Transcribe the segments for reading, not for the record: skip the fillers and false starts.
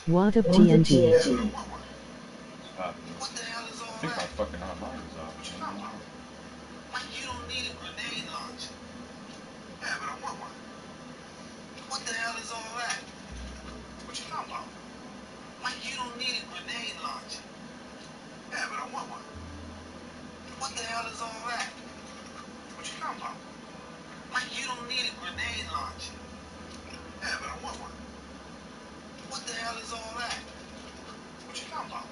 What up, TNG? What the hell is all that? I think my fucking online is off. What you talking about? Mike, you don't need a grenade launcher. Yeah, but I want one. What the hell is all that? What you talking about? Mike, you don't need a grenade launcher. Yeah, but I want one. What the hell is all that? What you talking about? Mike, you don't need a grenade launcher. Yeah, but I want one. What the hell is all that? What you talking about?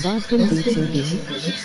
Welcome, BTV.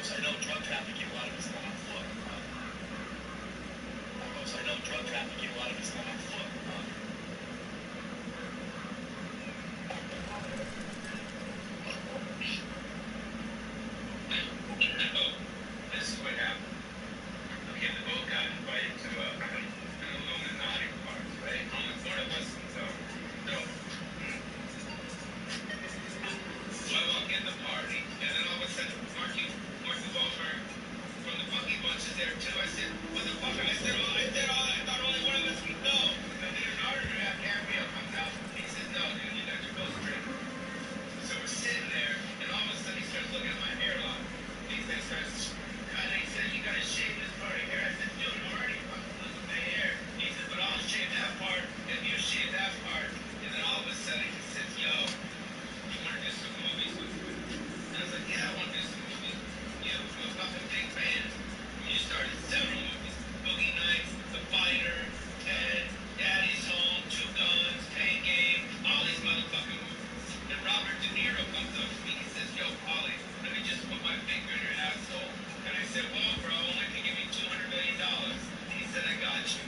course, I know drug trafficking, a lot of it's done on foot. Of course, I know drug trafficking, a lot of it's done on foot. No, this is what happened. Okay, the boat got invited to an Illuminati party, right? Only one of us was no. So I walk in the party, and then all of a sudden, Marky Wahlberg from the Funky Bunch is there too. I said, motherfucker, I thought only one of us would go. And then an autograph cameo comes out, and he says, no, dude, you got your bill straight. So we're sitting there, and all of a sudden he starts looking at my hairline. He starts cutting. He said, you gotta shave this part of your hair. I said, dude, I'm already fucking losing my hair. He said, but I'll shave that part, and you shave that part. And then all of a sudden he says, yo, you wanna do some movies with me? And I was like, yeah, I wanna do some movies. You know, I'm a fucking big fan. And you started several movies. Boogie Nights, The Fighter, Ted, Daddy's Home, Two Guns, Pain Game, all these motherfucking movies. And Robert De Niro comes up to me. He says, yo, Paulie, let me just put my finger in your asshole. And I said, well, bro, only if you give me $200 million. And he said, I got you.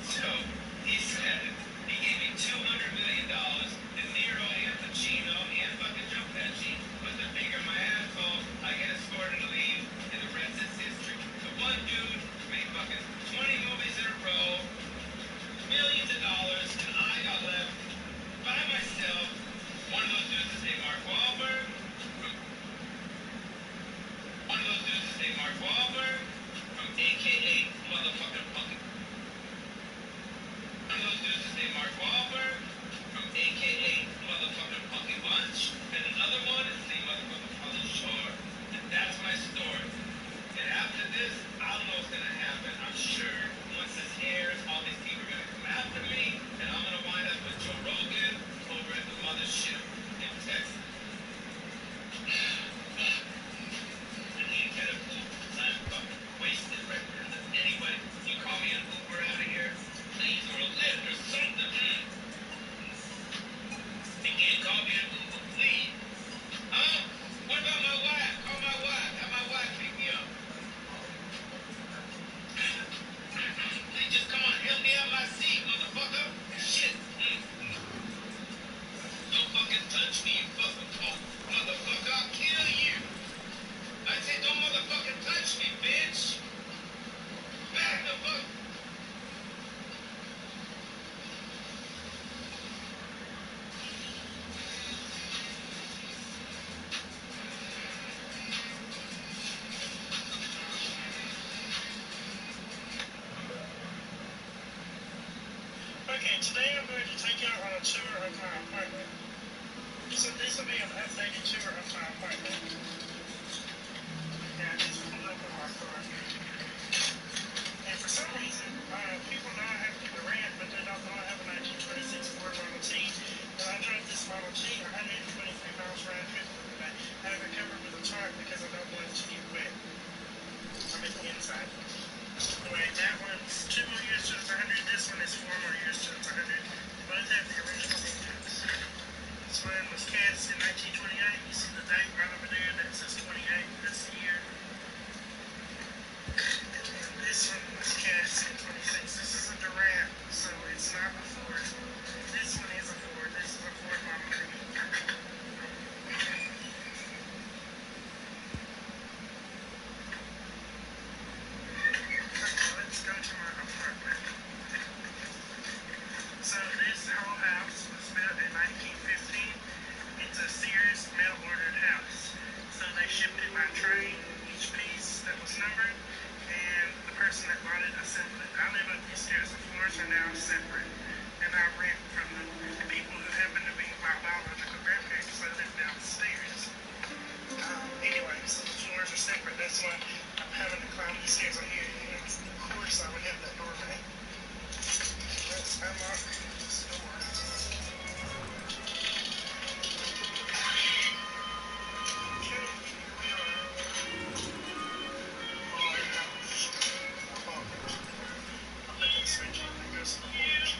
So he said, he gave me $200 million. De Niro and Pacino and fucking Joe Pesci put their finger in my asshole. I get escorted to leave, and the rest is history. The one dude made fucking 20 movies in a row, millions of dollars, and I got left by myself. One of those dudes is named Mark Wahlberg. One of those dudes is named Mark Wahlberg from AKA motherfucking Punky. One of those dudes is named Mark Wahlberg from AKA motherfucking Punky Bunch. And another one is named motherfucking Pauly Shore. And that's my story. And after this, I don't know what's gonna happen. I'm sure once this airs, all these people are gonna come after me, and I'm gonna wind up with Joe Rogan over at the mothership in Texas. I need to get a Uber. I'm fucking wasted right now. Anyway, you call me an Uber out of here, please, or a Lyft or something. You can't call me an Uber, please. Huh? What about my wife? Call my wife. Have my wife pick me up. Please just come on, help me out my seat, motherfucker. Shit. Don't fucking touch me, you fucking punk. Motherfucker, I'll kill you. I said, don't motherfucking touch me, bitch. Back the fuck. Okay, today I'm going to take you on a tour of my apartment. So this will be an updated tour of my apartment. Yeah, I just pulled up in my car. And for some reason, people know I have the Durant, but they don't know I have a 1926 Ford Model T. And I drove this Model T 123 miles round trip today. I have it covered with a tarp because I don't want it to get wet. I'm in the inside. Anyway, that one's 2 more years to its 100. This one is 4 more years to its 100. Both have the original engines. This one was cast in 1928. You see the date right over there that says 28. That's the year. And then this one was cast in 26. This is a Durant, so it's not a Ford. This one is a Ford. This is a Ford Model T. Let's go to my apartment. So this whole house was built in 1915. It's a Sears mail-ordered house. So they shipped it by train, each piece that was numbered, and the person that bought it assembled it. I live up these stairs. The floors are now separate, and I rent from the people who happen to be my biological grandparents, so they live downstairs. Anyway, so the floors are separate. That's why I'm having to climb these stairs right here. And of course, I would have that doorway. Let's unlock this door. Okay, here we are. My house. I'll put that switch in. There goes the porch.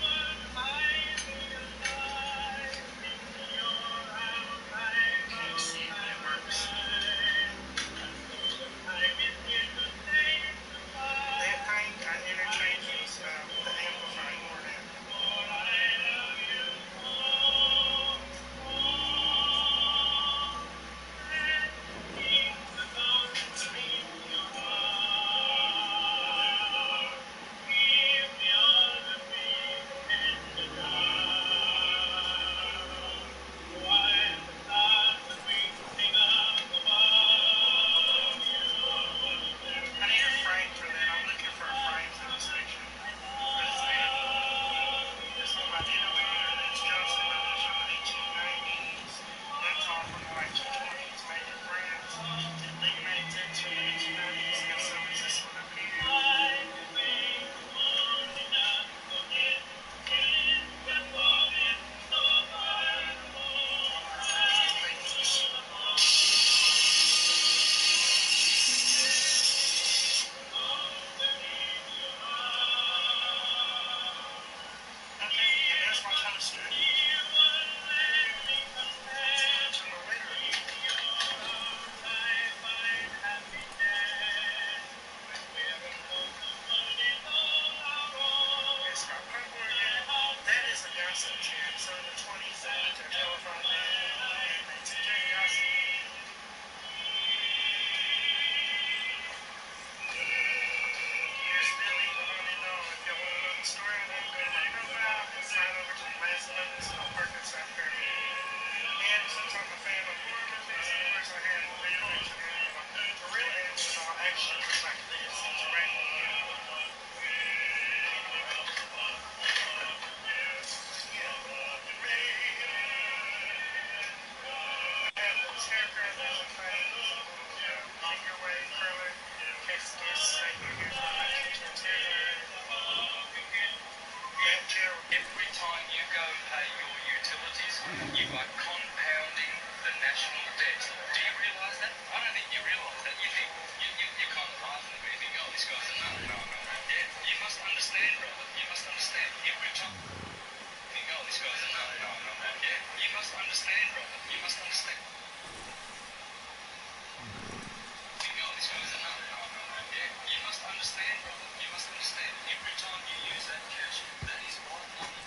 Every time you go pay your utilities, you are compounding the national debt. Do you realise that? I don't think you realise that. You think you're kind of laughing at me, think, oh, this guy's a nut. No. Yeah, you must understand, brother. You must understand. Every time you think, oh, this guy's a nut. No. Yeah, you must understand, brother. You must understand. Think, oh, this guy's a nut. No. Yeah, you must understand, brother. You must understand. Every time you use that cash, that is my money.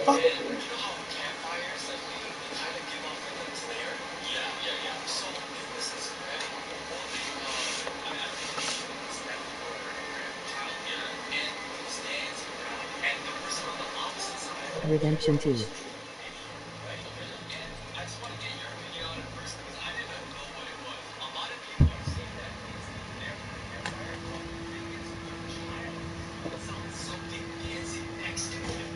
fuck? And you know how campfires, like we kind of give off like a glare? Yeah. So it was spreading all day. I think it was night before grandchild. Yeah. And we was dancing around, and the person on the opposite side Redemption was 2. drinking an idiot, right? Okay. And I just want to get your opinion on it first because I didn't know what it was. A lot of people are saying that it's the campfire, but the thing is, your child sounds something dancing next to him.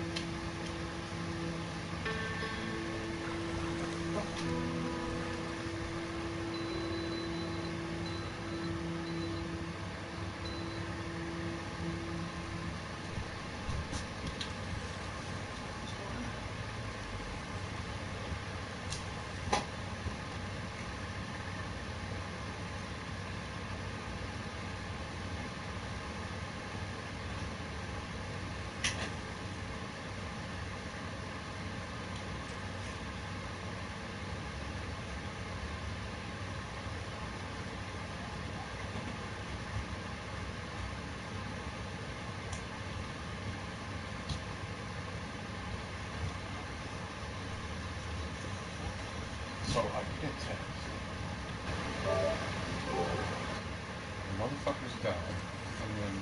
So I get a text. The motherfucker's died, and then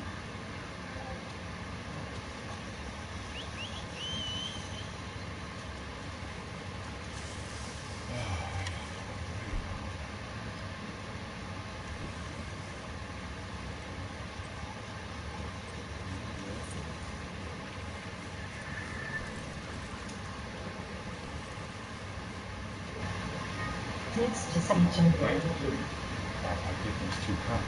Next station. I get these two cops.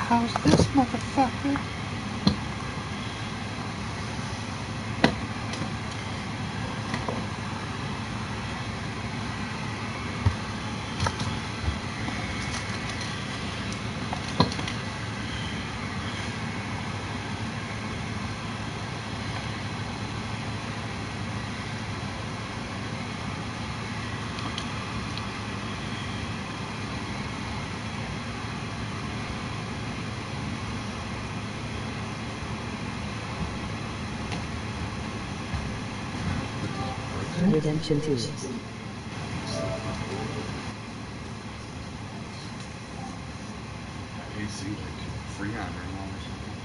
How's this motherfucker? Redemption 2. I AC like Freon right now or something.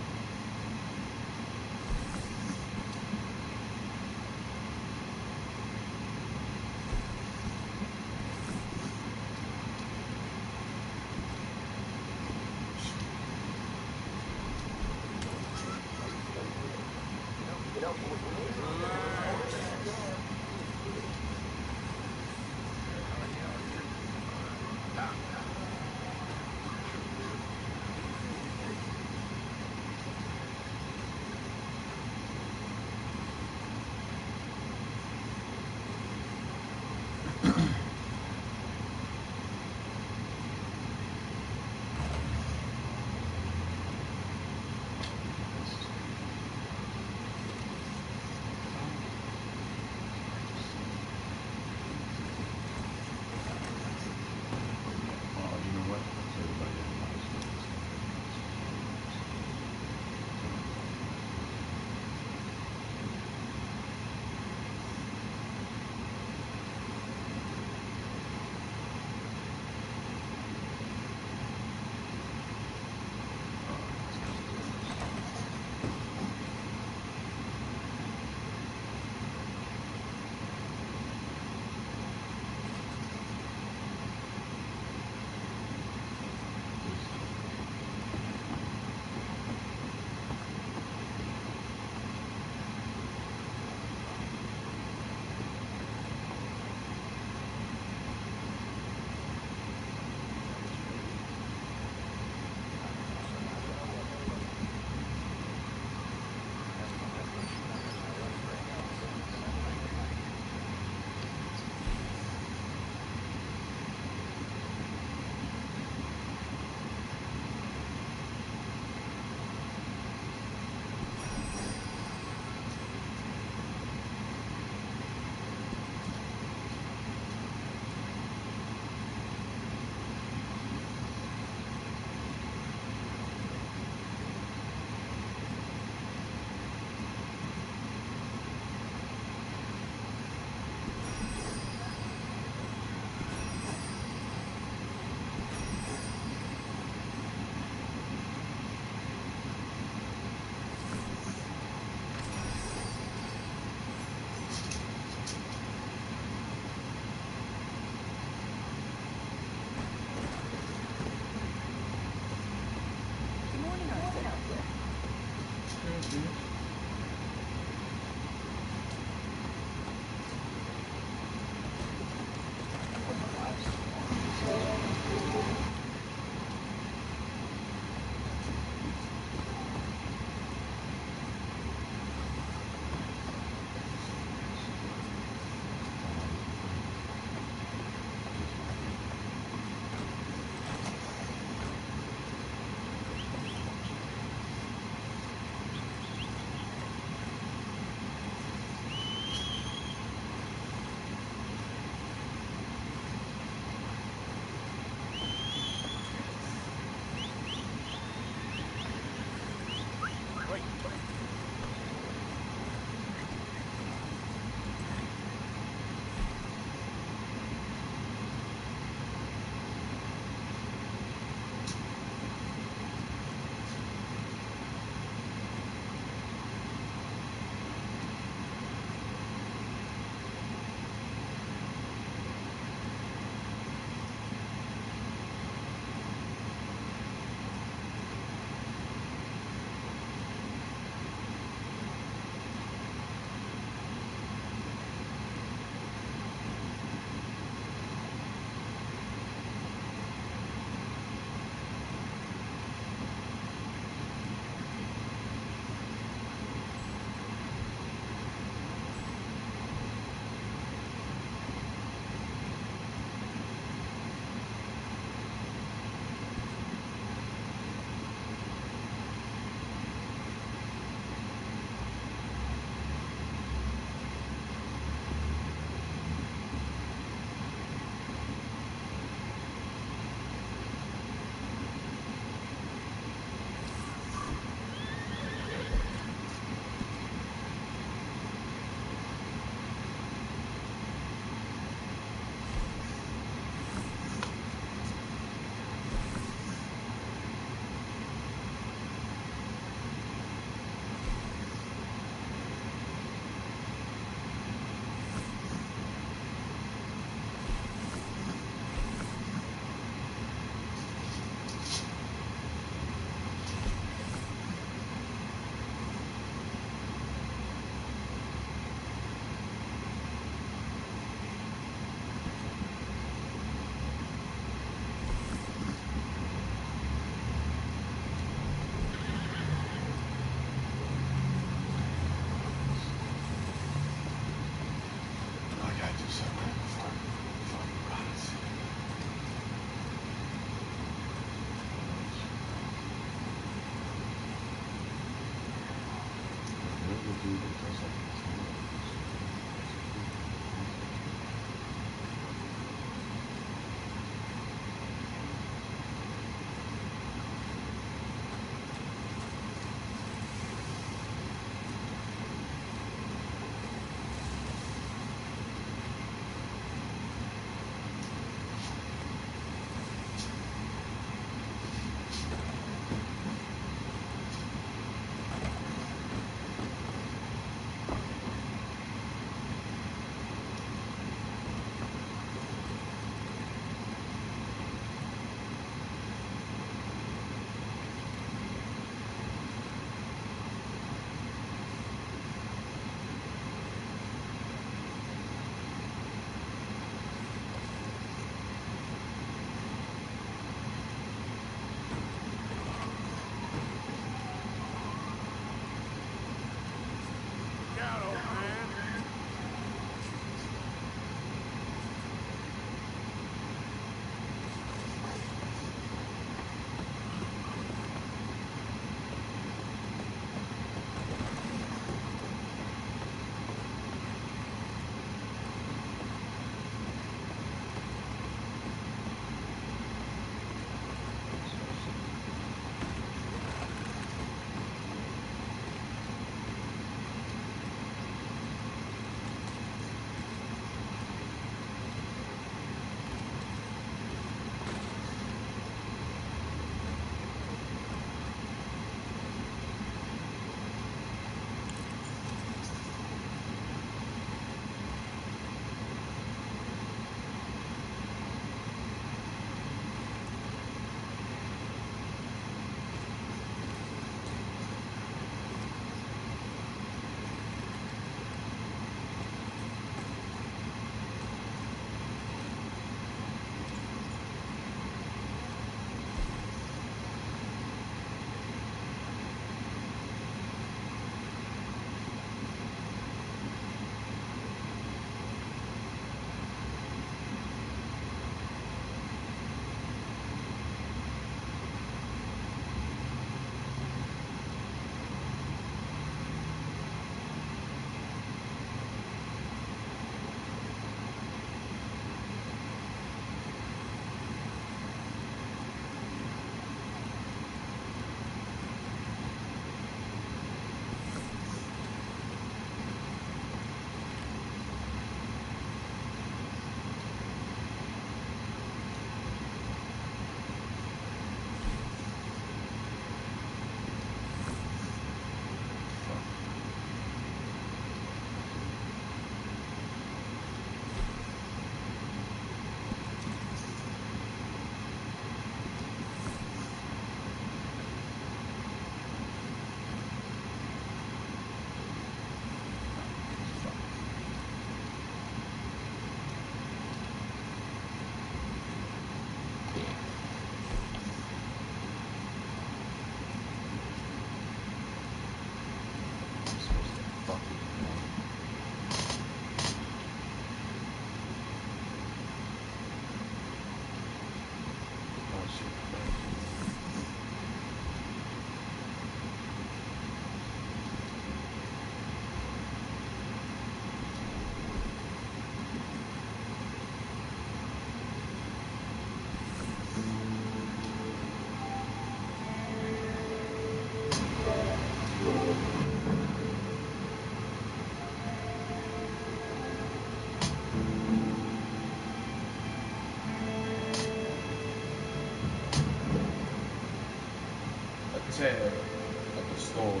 Tab at the store.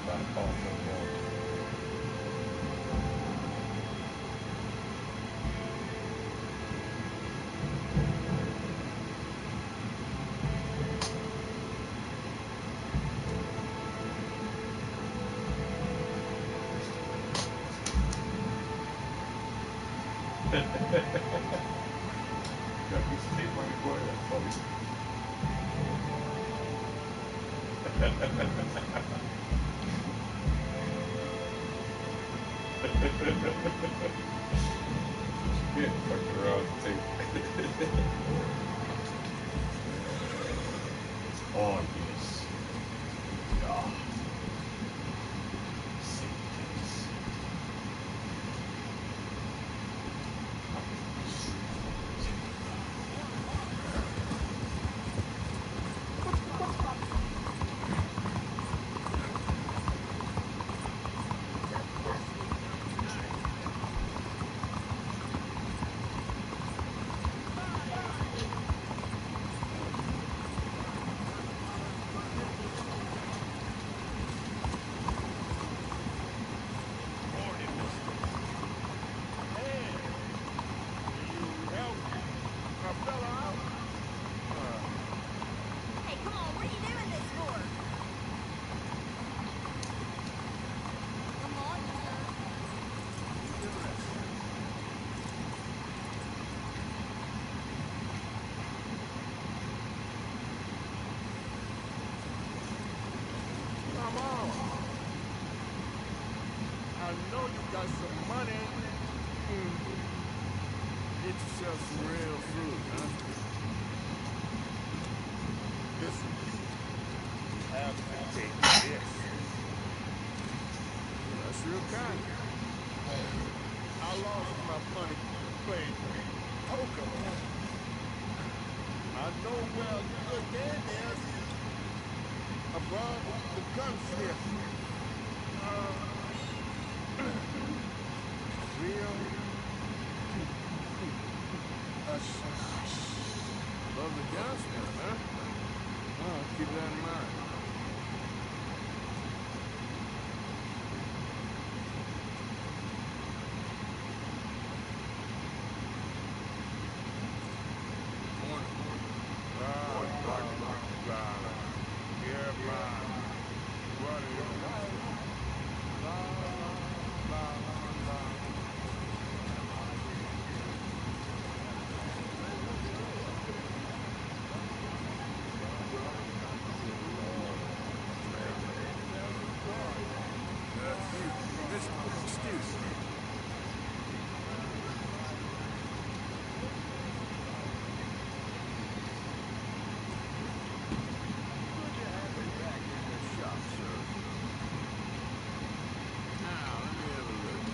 Like off and on. Got this tape on recording, that's funny. Yeah, fucking around with the tape. Oh, yes. Yeah. know you got some money. Get yourself some real food, huh? Listen, you have to take this. That's real kind. I lost my money playing poker. I know where a good game is. Above the gunsmith. Real. Above the gunsmith, huh? Oh, keep that in mind. Excuse me. Good to have you back in the shop, sir. Now, let me have a look.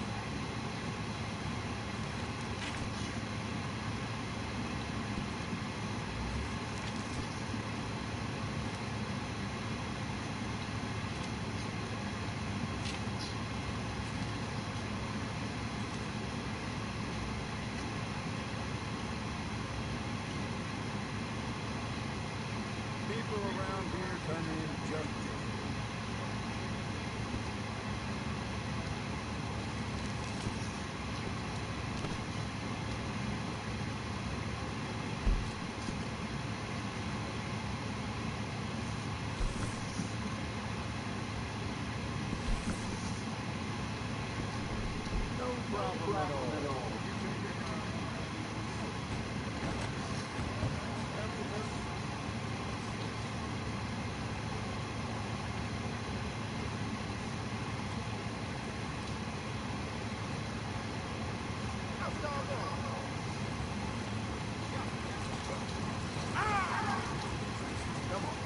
People around here come in just... No problem at all. Come on.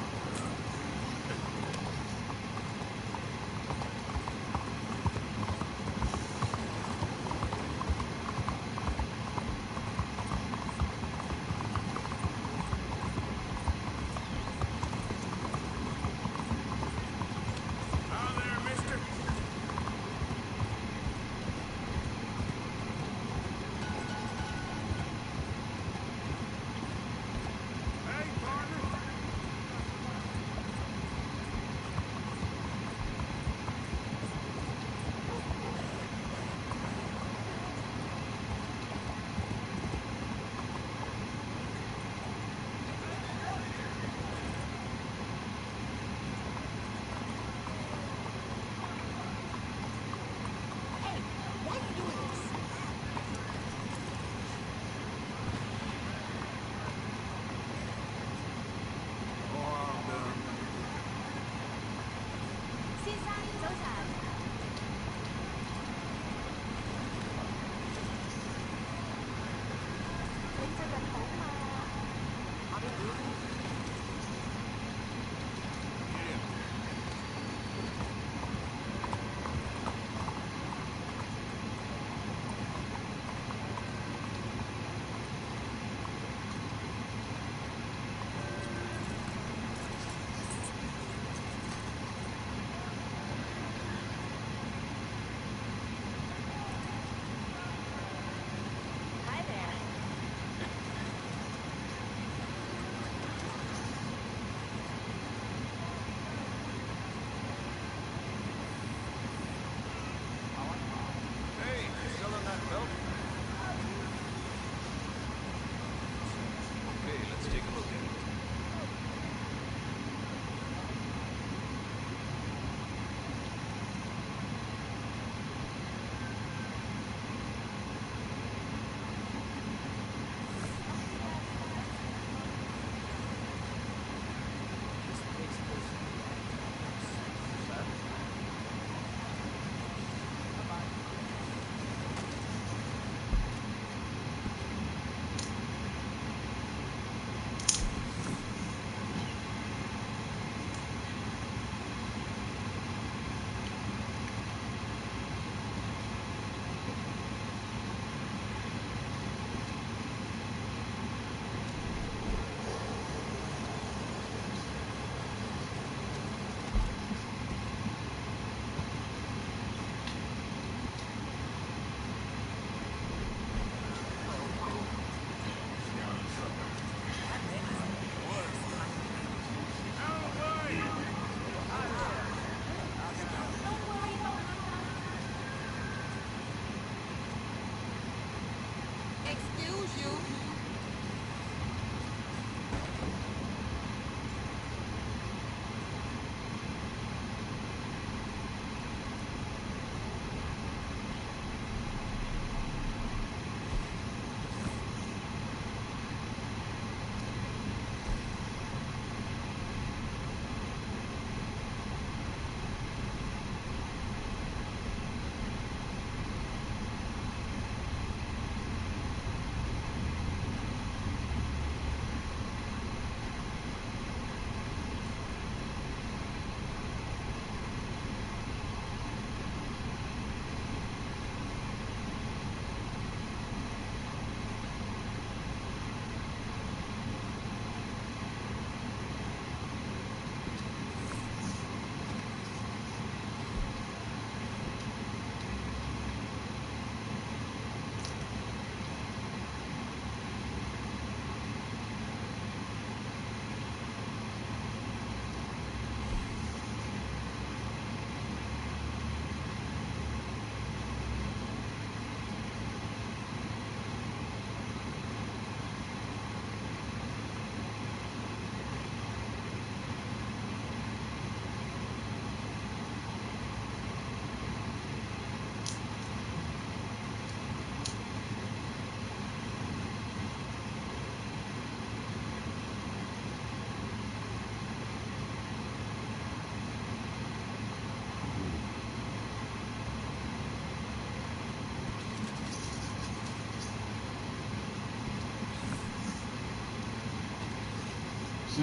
So,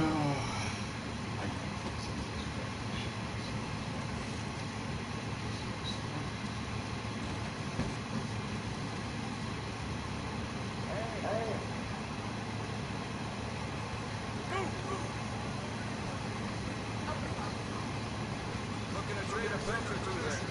Looking at you get a filter through there.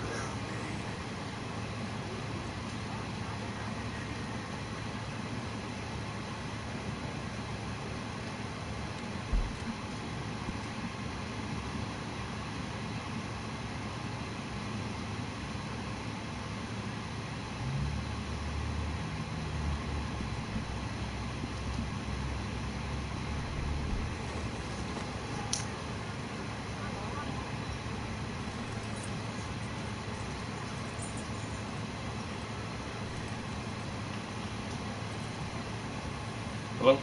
hello?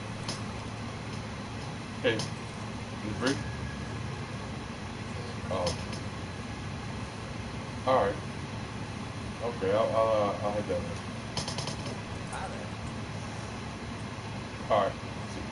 Hey, you free? Oh, alright. Okay, I'll head down there. Alright. See you.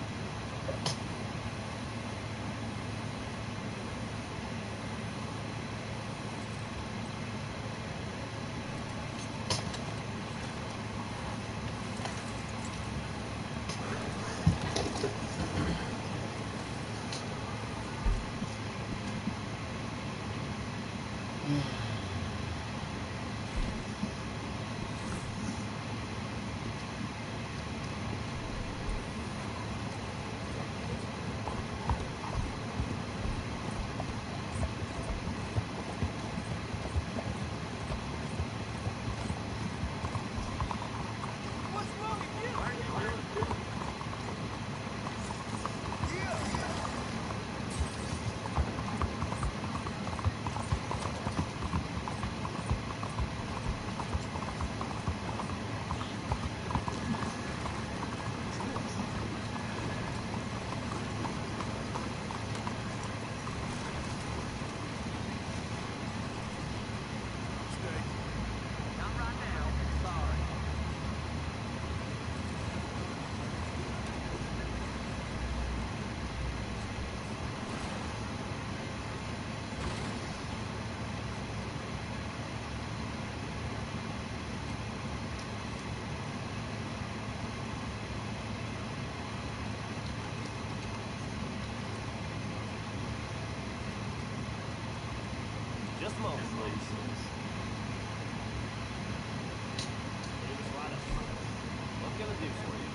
Just a moment, please. Davis Rada. What can I do for you?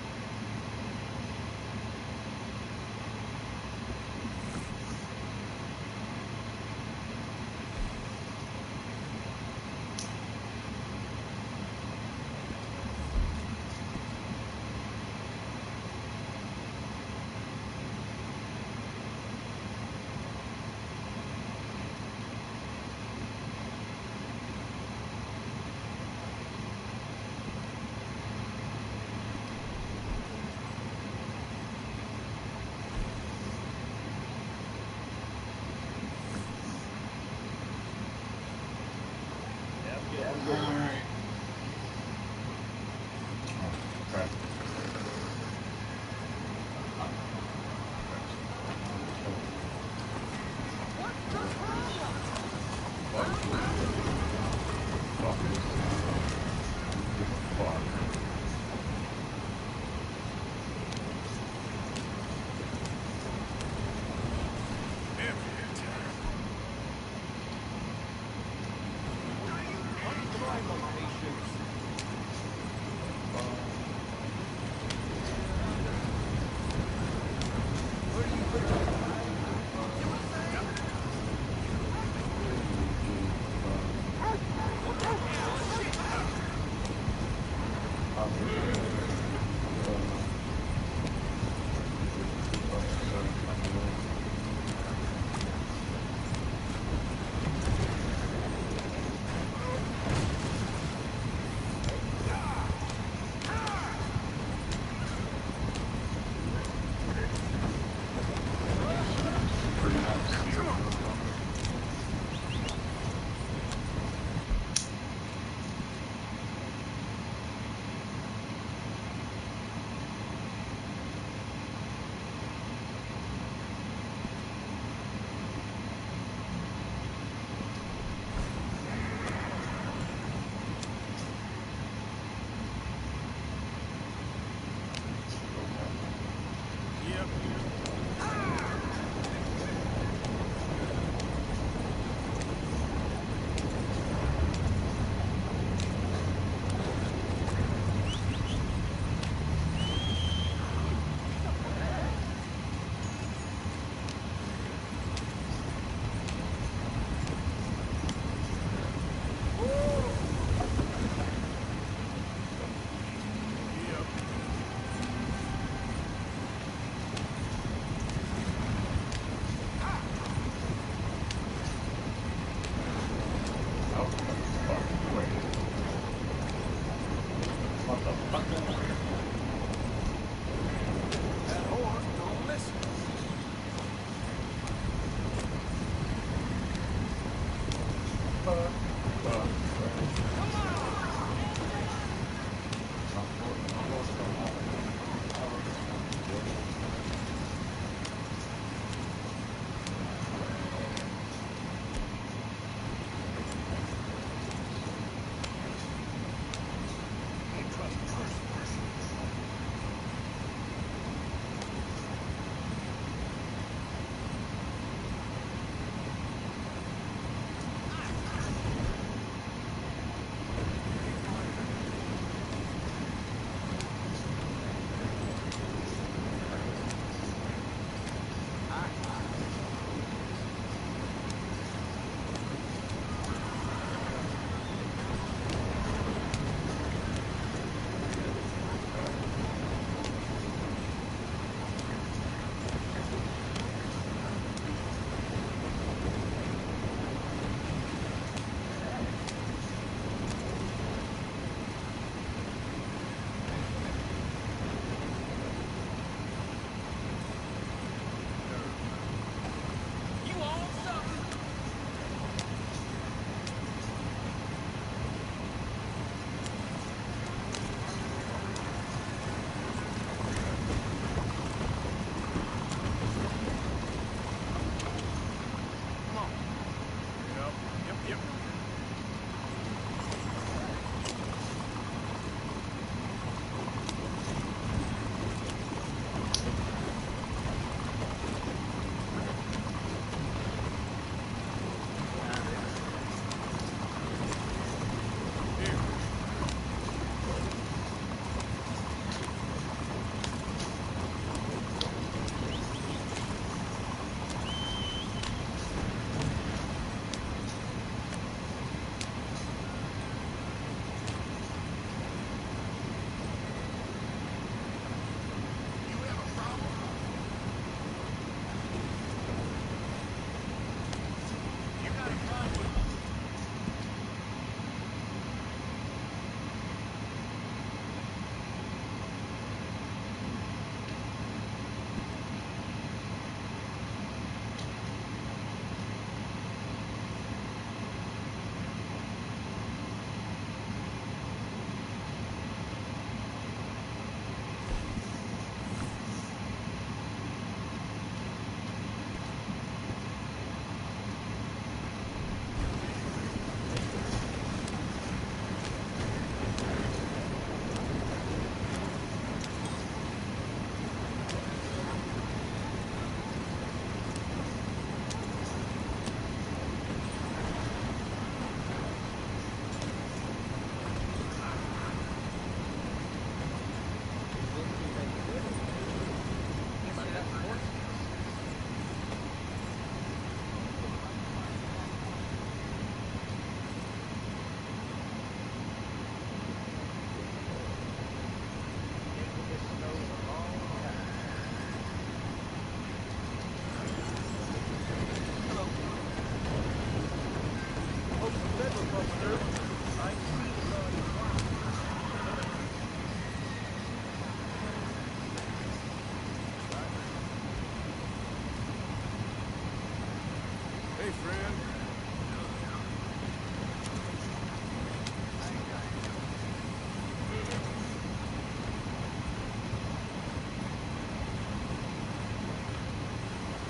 Hey, friend.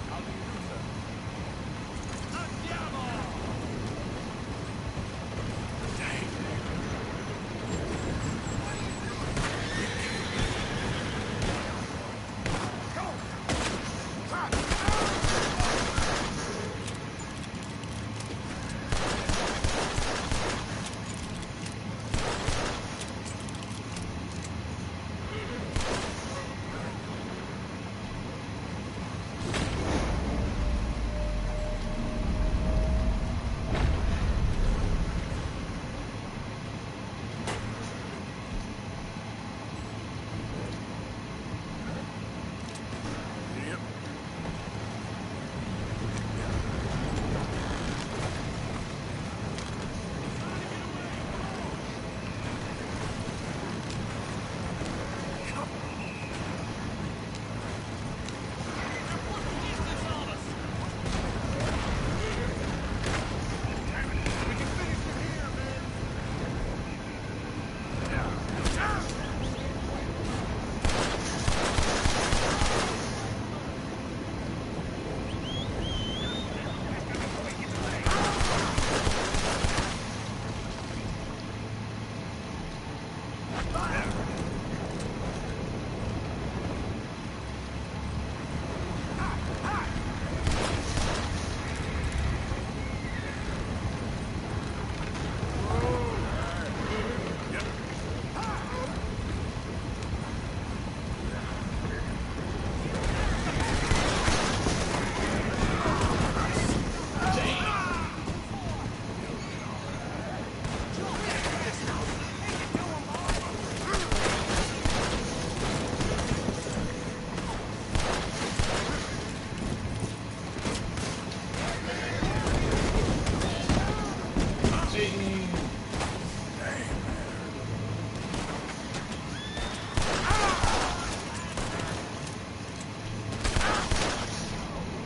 How do you do, sir? Andiamo! Yep.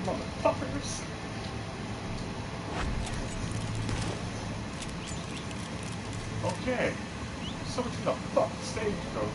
Motherfuckers. Okay. So to the fuck stagecoach.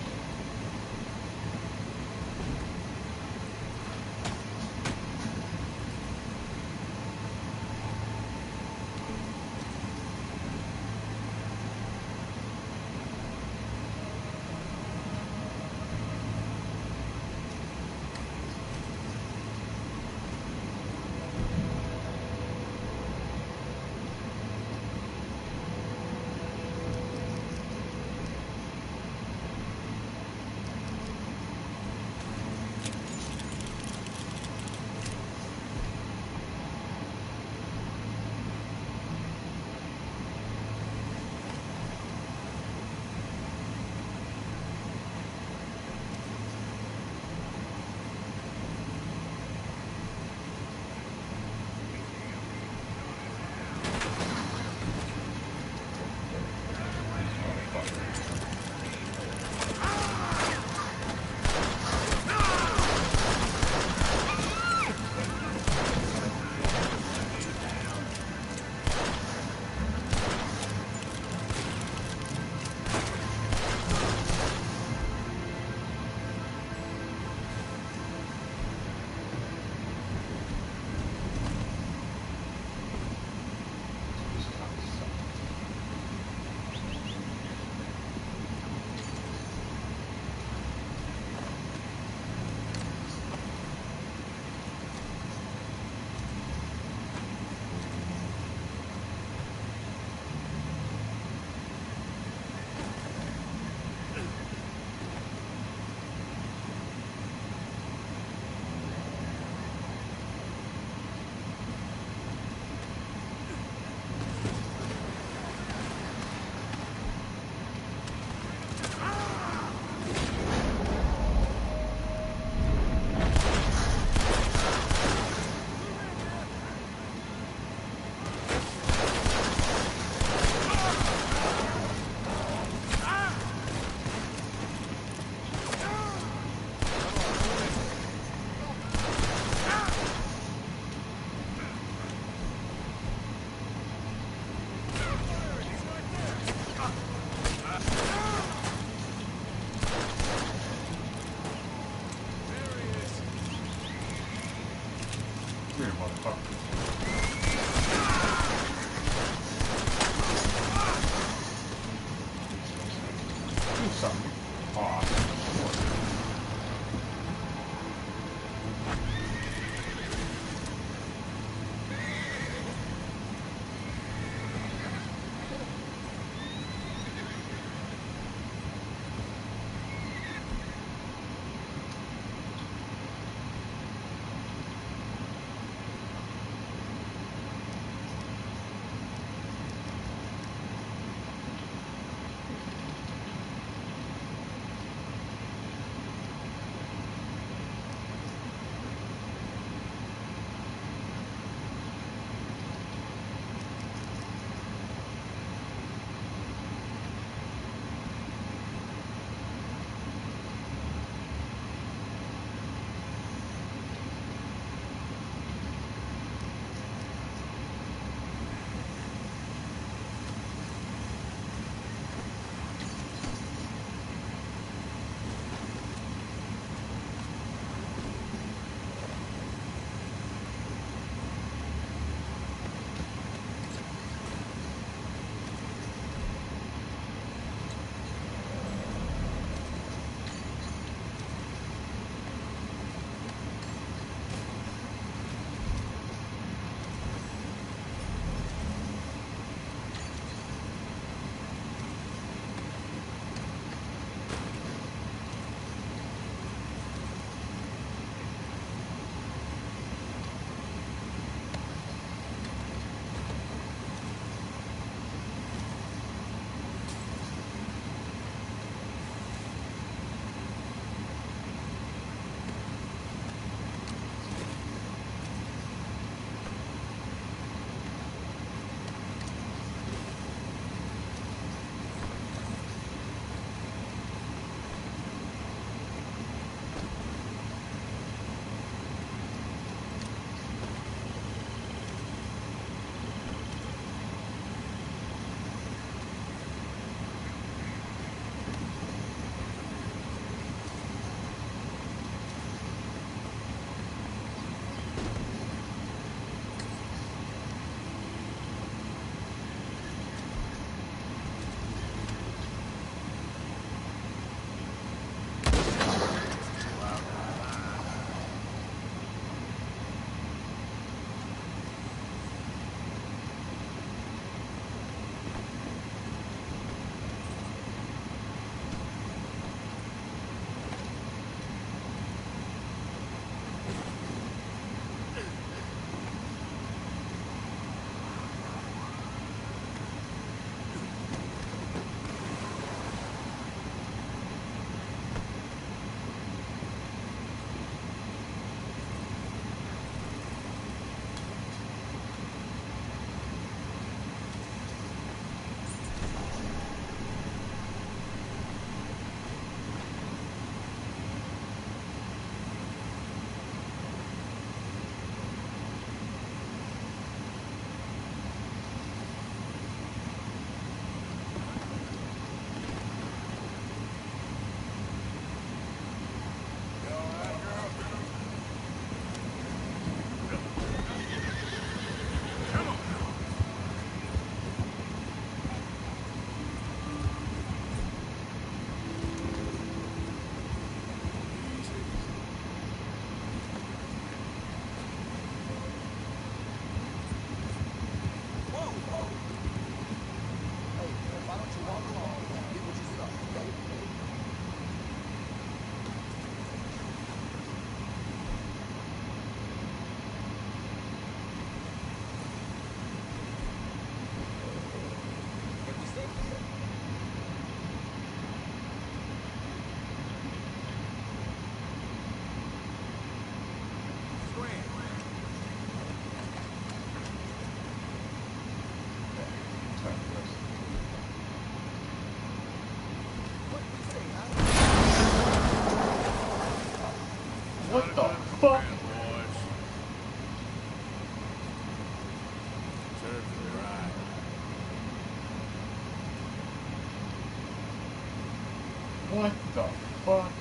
What the fuck?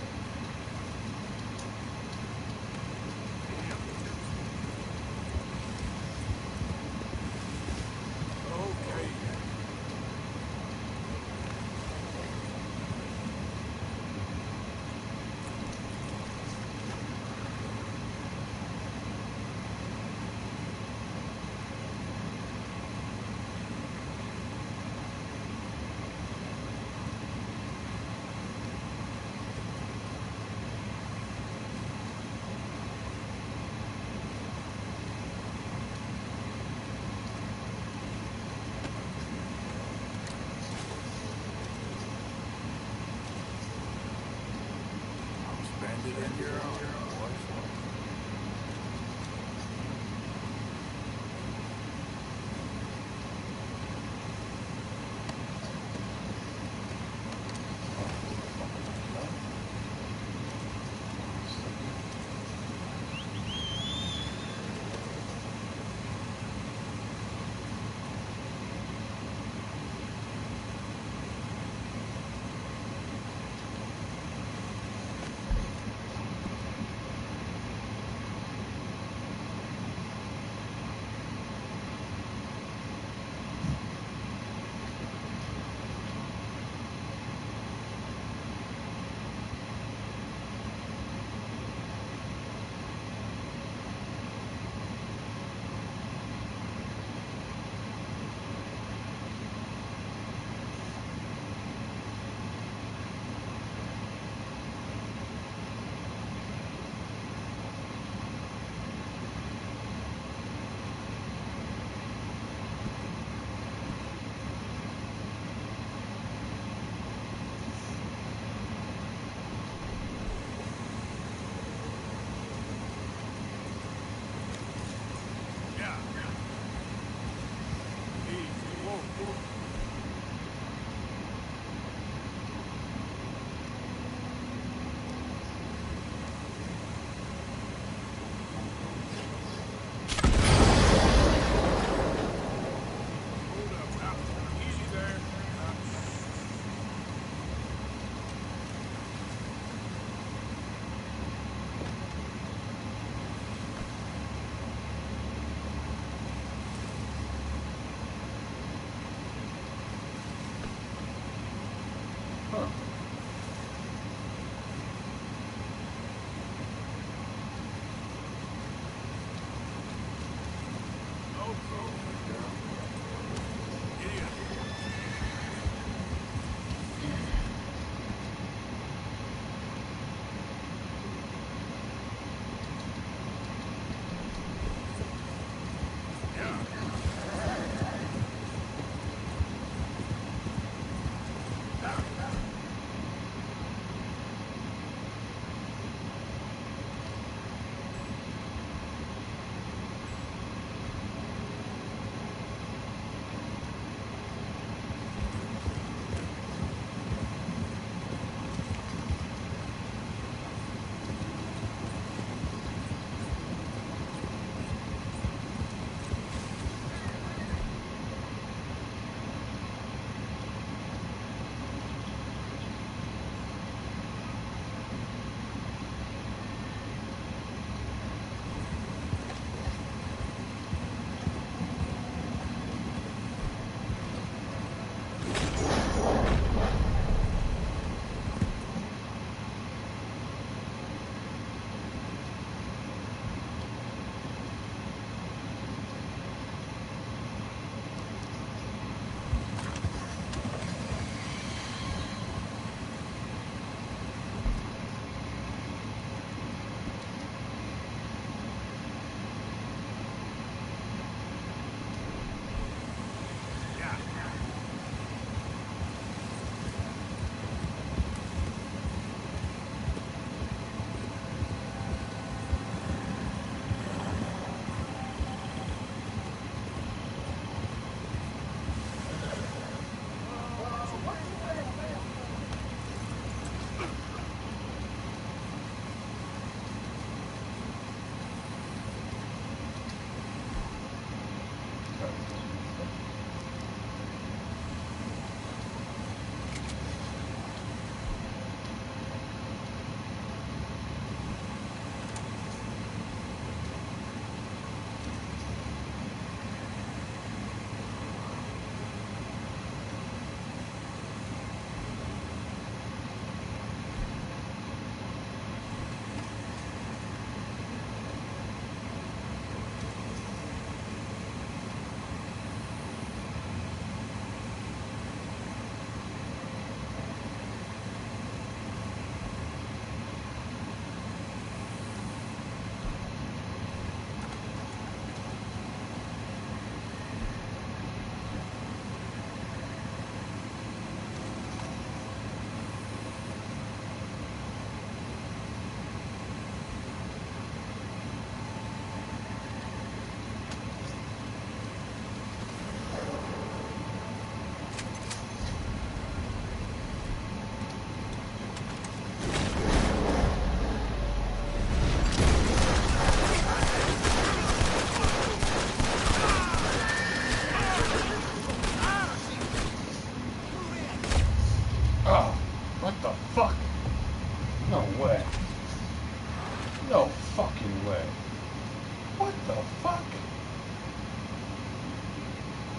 Okay. Spend it in your own, boys.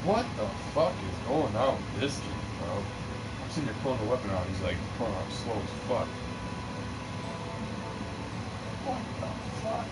What the fuck is going on with this kid, bro? I'm sitting there pulling the weapon out. He's like pulling out slow as fuck. What the fuck?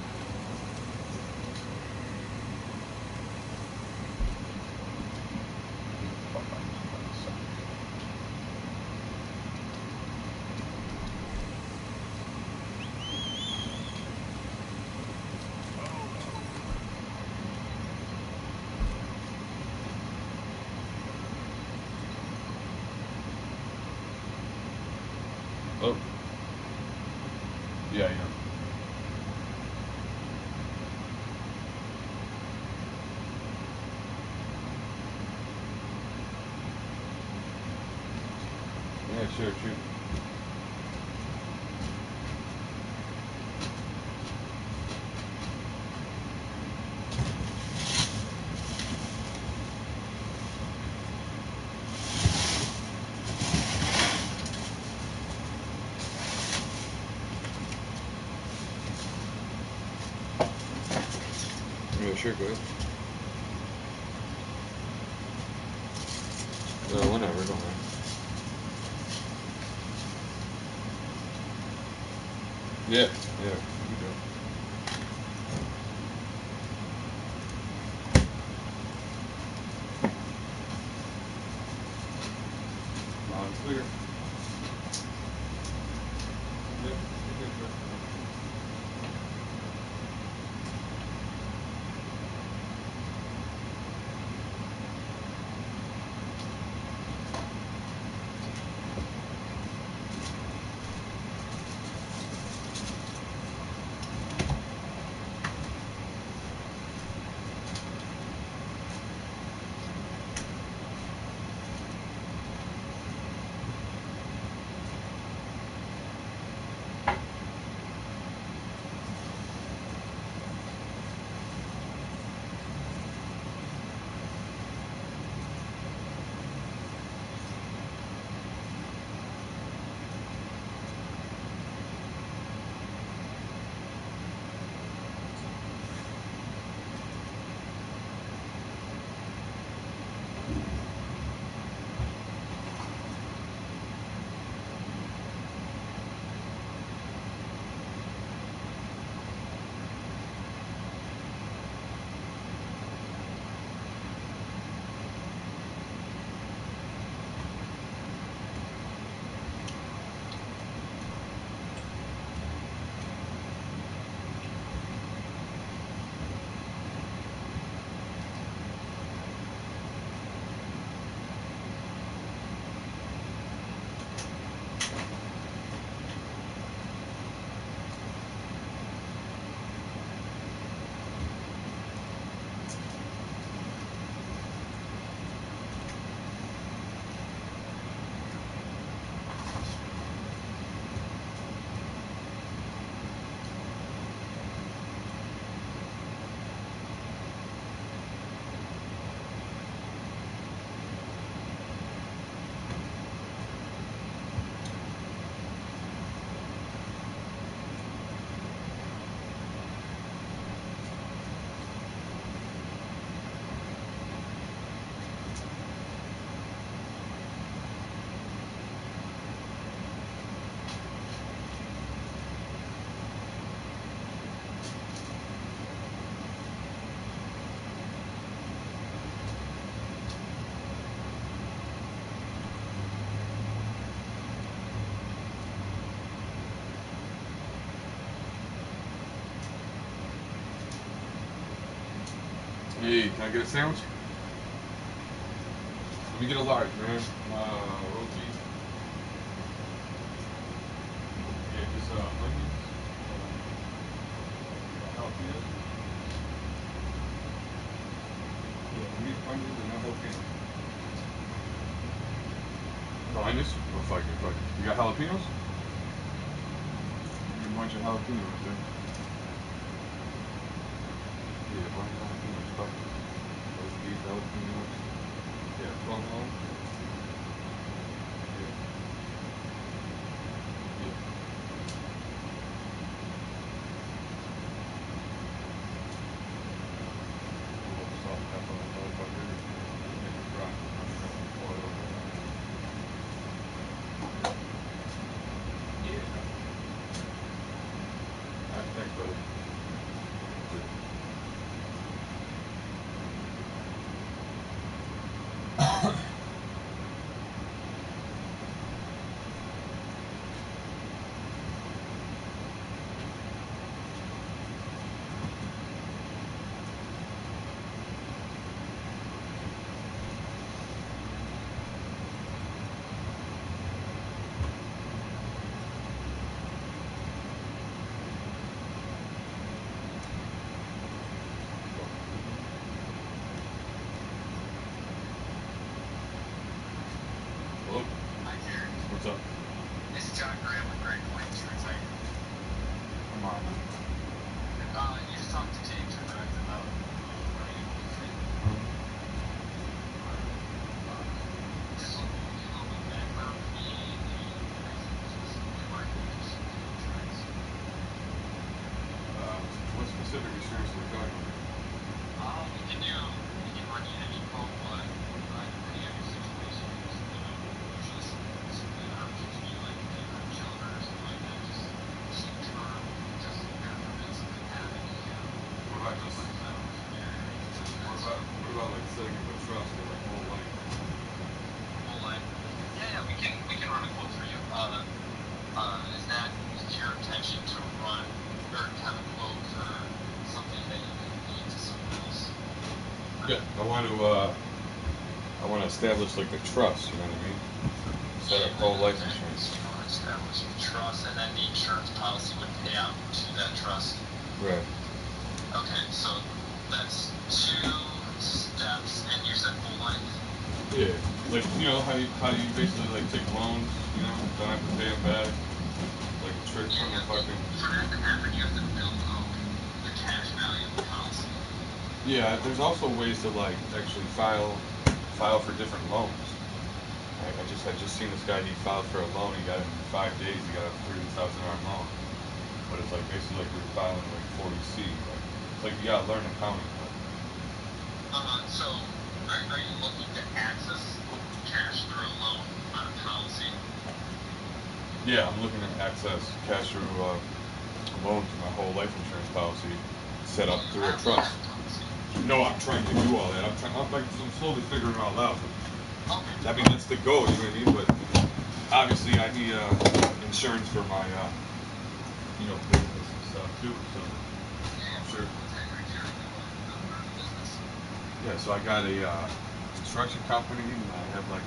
Oh. Yeah, yeah. Yeah, sure, shoot. Yeah, sure, go ahead. Whenever, don't worry. Yeah, yeah, you do. Loud and clear. Yeah, you're good, sir. Hey, can I get a sandwich? Let me get a large, man. Roti. Yeah, just onions, jalapenos. Yeah, give me onions and no jalapenos. No onions? Oh, fuck it, fuck it. You got jalapenos? Give me a bunch of jalapenos right there. Yeah, a bunch of jalapenos, fuck it. Roast beef, jalapenos. Yeah, 12 of them. Yeah. Yeah. A little salt, pepper on the motherfucker. I want to establish like the trust. You know what I mean? Set up whole life insurance. So you want to establish the trust, and then the insurance policy would pay out to that trust. Right. Okay, so that's 2 steps, and you said full life. Yeah. Like how you basically like take loans. You know, don't have to pay them back. Like a trick from the fucking. For that to happen, you have to build up the cash value of the policy. Yeah. There's also ways to like actually file for different loans. I just seen this guy. He filed for a loan. He got it in 5 days. He got a $30,000 loan. But it's like basically like you're filing like 40C. Like, it's like you gotta learn accounting. So are you looking to access cash through a loan on a policy? Yeah, I'm looking to access cash through a loan to my whole life insurance policy set up through a trust. No, I'm trying to do all that. I'm slowly figuring it all out. I mean, that's the goal, you know what I mean? But obviously, I need insurance for my, business and stuff too. So I'm sure. Yeah, so I got a construction company, and I have like a.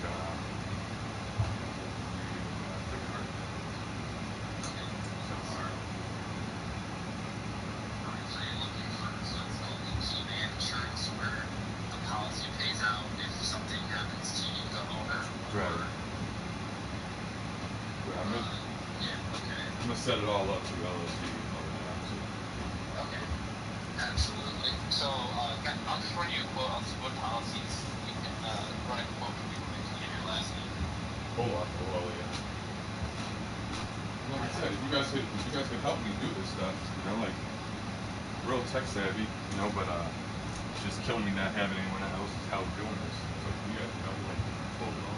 I'm gonna set it all up through LSD and all that. Okay, absolutely. So I'll just run you a quote on some good policies. You can run a quote for me when you get your last name. Hold on, yeah. Like I said, if you guys could help me do this stuff, like real tech savvy, but it's just killing me not having anyone else's help doing this. So if you guys can help me like pull it over,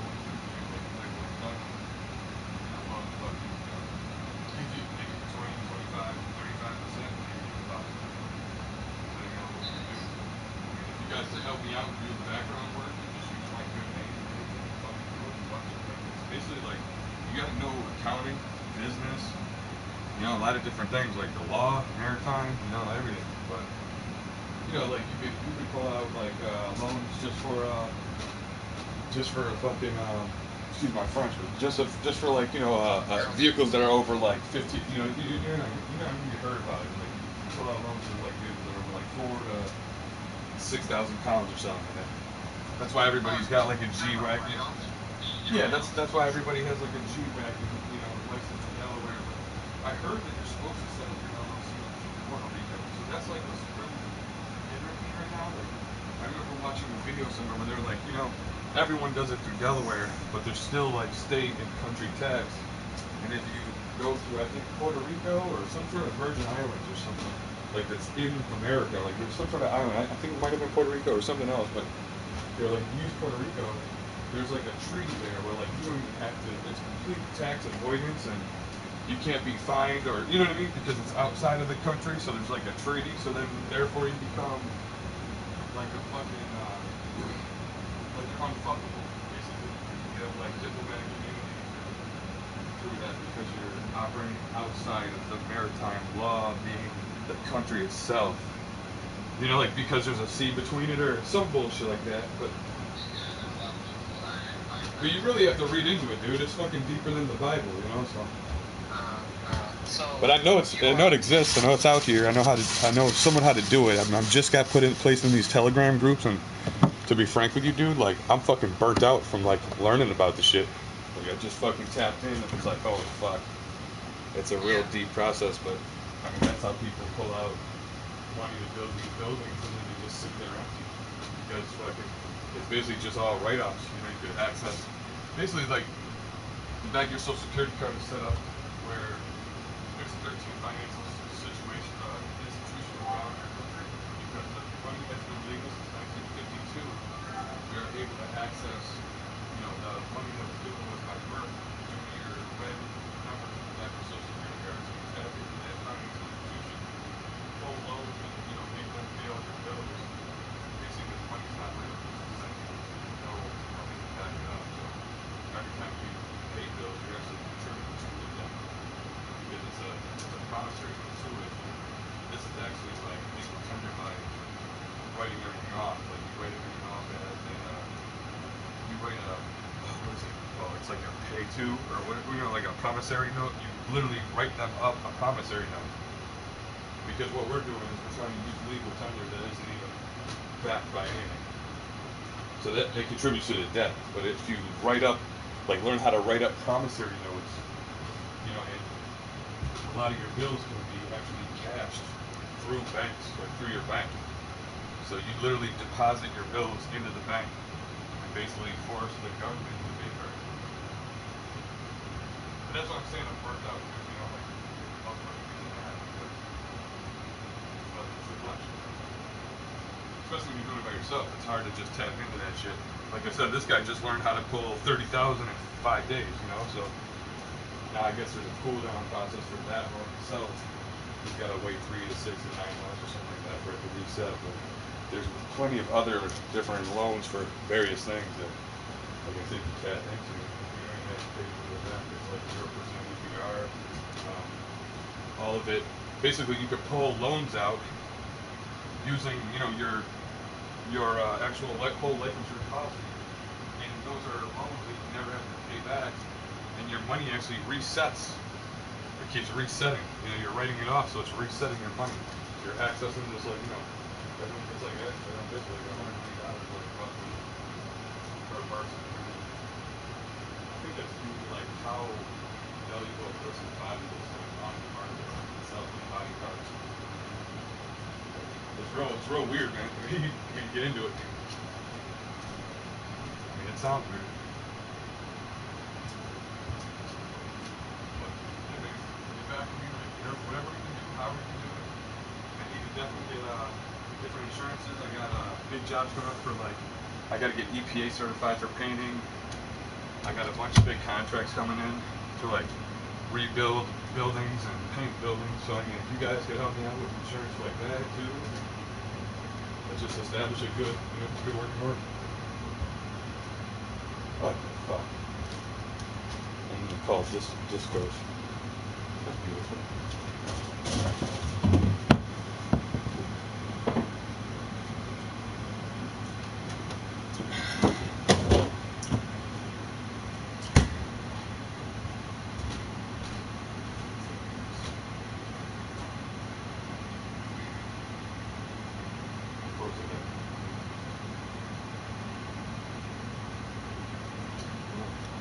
give you maybe 20, 25, 35%, maybe about depending on what you do. If you guys could help me out and do the background work and just use my good name and fucking do it, it's basically like you gotta know accounting, business, a lot of different things like the law, maritime, everything. But like you could pull out like loans just for fucking excuse my French, but just for like vehicles that are over like 50. You heard about it. Like you pull out loans for like vehicles that are over like 4 to 6,000 pounds or something. That's why everybody's got like a G-Wagon. Yeah, that's why everybody has like a G-Wagon, license in Delaware. But I heard that you're supposed to set up your LLC in Puerto Rico, so that's like what's really interesting right now. Like, I remember watching a video somewhere where they're like, everyone does it through Delaware, but there's still like state and country tax. And if you go through, I think, Puerto Rico or some sort of Virgin Islands or something like that's in America, like there's some sort of island. I think it might have been Puerto Rico or something else, but they're like, use Puerto Rico. There's like a treaty there where like you don't even have to. It's complete tax avoidance, and you can't be fined or you know what I mean because it's outside of the country. So there's like a treaty. So then therefore you become like a fucking like you're unfuckable basically. You have like diplomatic immunity through that because you're operating outside of the maritime law being the country itself. Like because there's a sea between it or some bullshit like that. But you really have to read into it, dude. It's fucking deeper than the Bible, so. But I know it exists. I know it's out here. I know someone how to do it. I'm just got placed in these Telegram groups, and to be frank with you, dude, like I'm fucking burnt out from like learning about the shit. Like I just fucking tapped in, and it's like, oh fuck, it's a real deep process. But I mean, that's how people pull out money to build these buildings, and then they just sit there empty because fucking it's basically just all write-offs. You could access. Basically, like, your Social Security card is set up where there's 13 financial institutions around your country because the money has been legal since 1952. We are able to access, the money that was given us by birth due to your red numbers on the back of Social Security cards. So you tap into that financial institution, pull loans, and, make them pay all your bills. Basically, this money's not real. No money to back it up. So every time you pay bills, you're actually contributing to them because it's a promissory W-2 or whatever, you know, like a promissory note, you literally write them up a promissory note. Because what we're doing is we're trying to use legal tender that isn't even backed by anything. So that it contributes to the debt. But if you write up, like learn how to write up promissory notes, you know, and a lot of your bills can be actually cashed through banks or through your bank. So you literally deposit your bills into the bank and basically force the government to pay for it. But that's what I'm saying, I've worked out, because, you know, like, I'll fucking do that, because, but it's a collection. Especially when you're doing it by yourself, it's hard to just tap into that shit. Like I said, this guy just learned how to pull 30,000 in 5 days, you know, so now I guess there's a cool down process for that loan itself. He's got to wait 3 to 6 to 9 months or something like that for it to reset. But there's plenty of other different loans for various things that, like I said, you tap into. You don't even have to pay for that. It's like 0% APR. All of it. Basically, you could pull loans out using, you know, your actual whole life insurance policy, and those are loans that you never have to pay back, and your money actually resets. It keeps resetting. You know, you're writing it off, so it's resetting your money. You're accessing this, like, you know, it's like actually, I'm basically like $100 like roughly per person. I think that's due to like how valuable a person's body is on the market itself, in body parts. It's real weird, man. When you get into it. I mean, it sounds weird. But yeah, man, get back to me, like, whatever we can do, however we can do it. I need to definitely get different insurances. I got big jobs coming up for, like, I got to get EPA certified for painting. I got a bunch of big contracts coming in to, like, rebuild buildings and paint buildings. So I mean, if you guys could help me out with insurance like that too, let's just establish a good, you know, good working order. What the fuck? I'm gonna call this discourse. That's beautiful.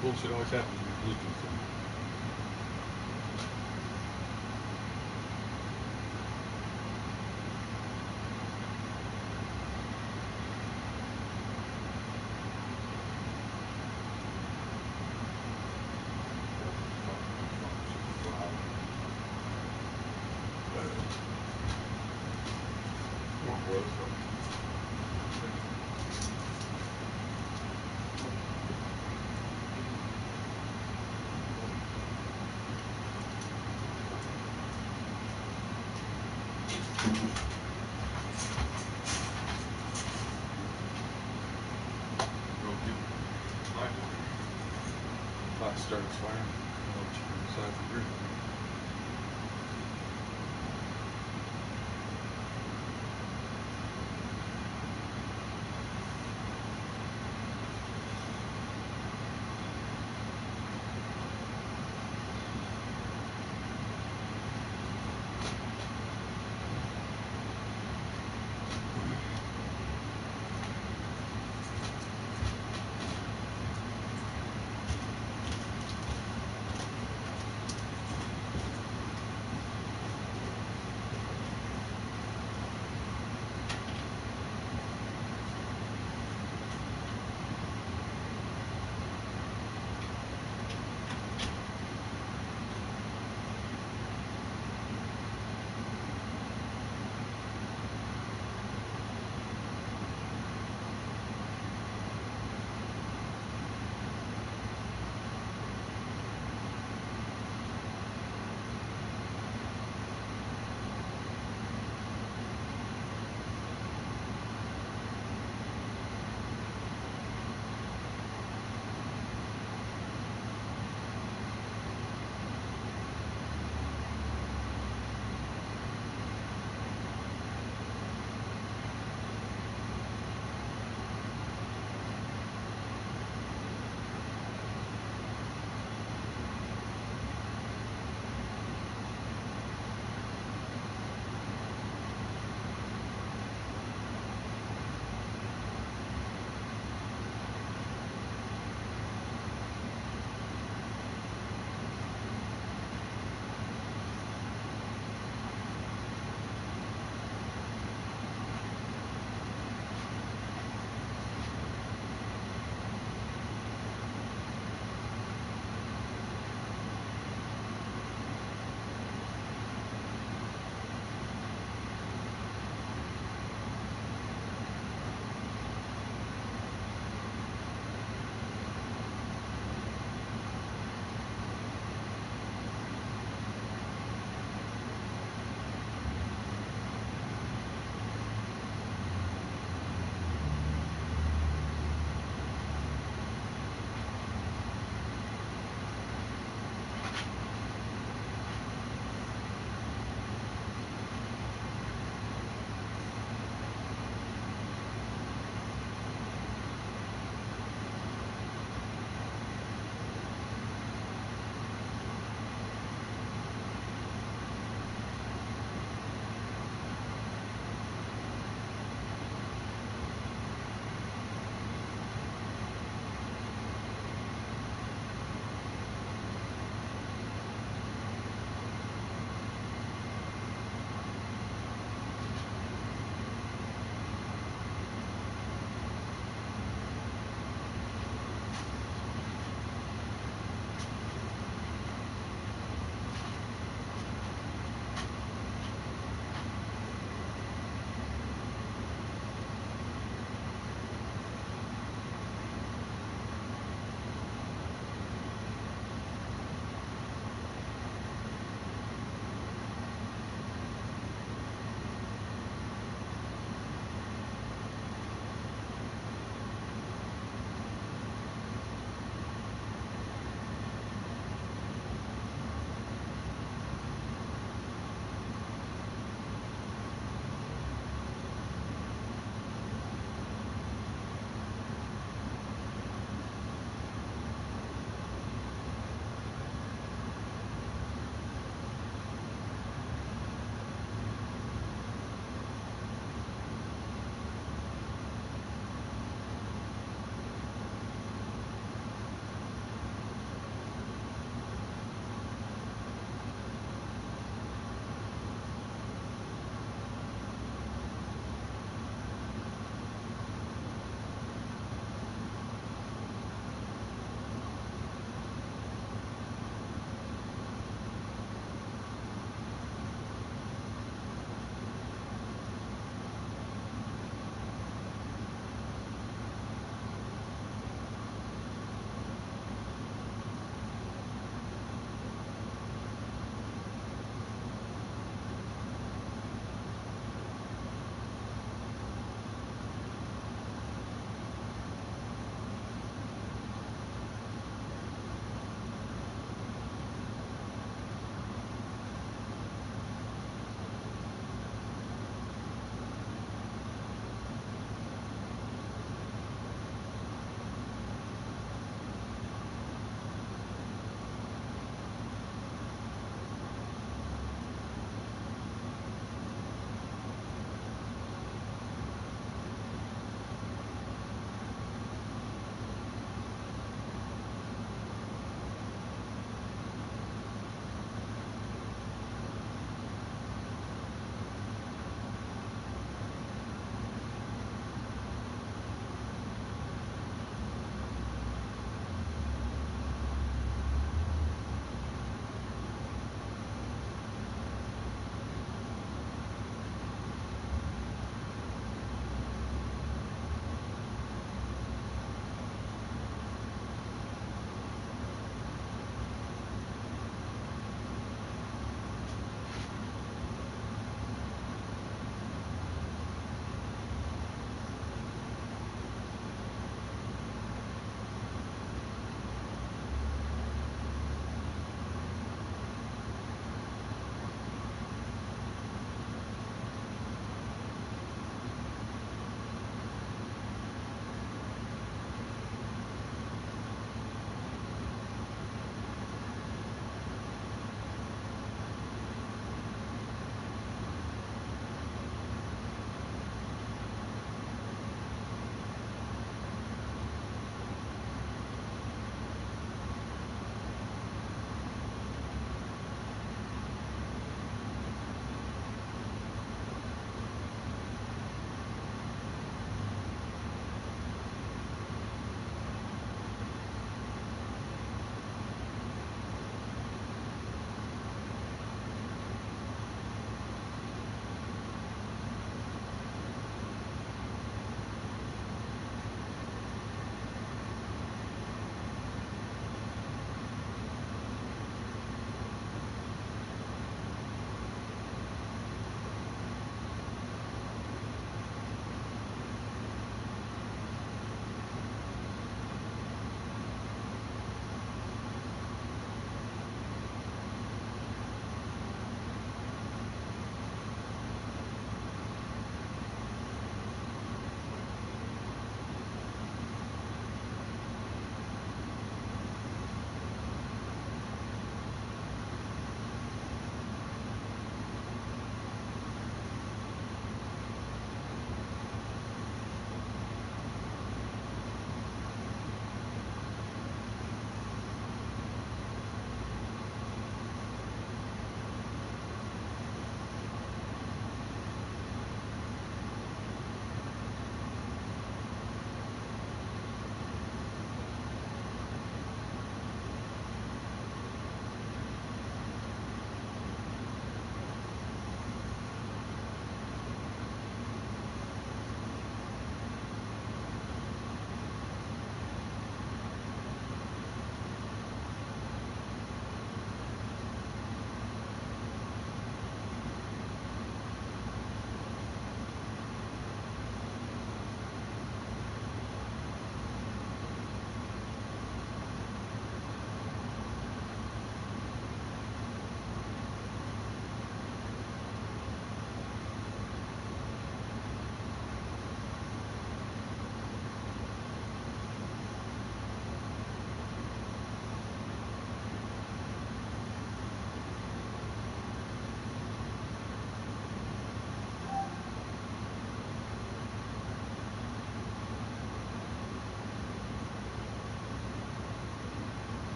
Bullshit always happens with Bluetooth. Come on, boy, let's go. Go get my boy. Clock started expiring. I'll let you decide for your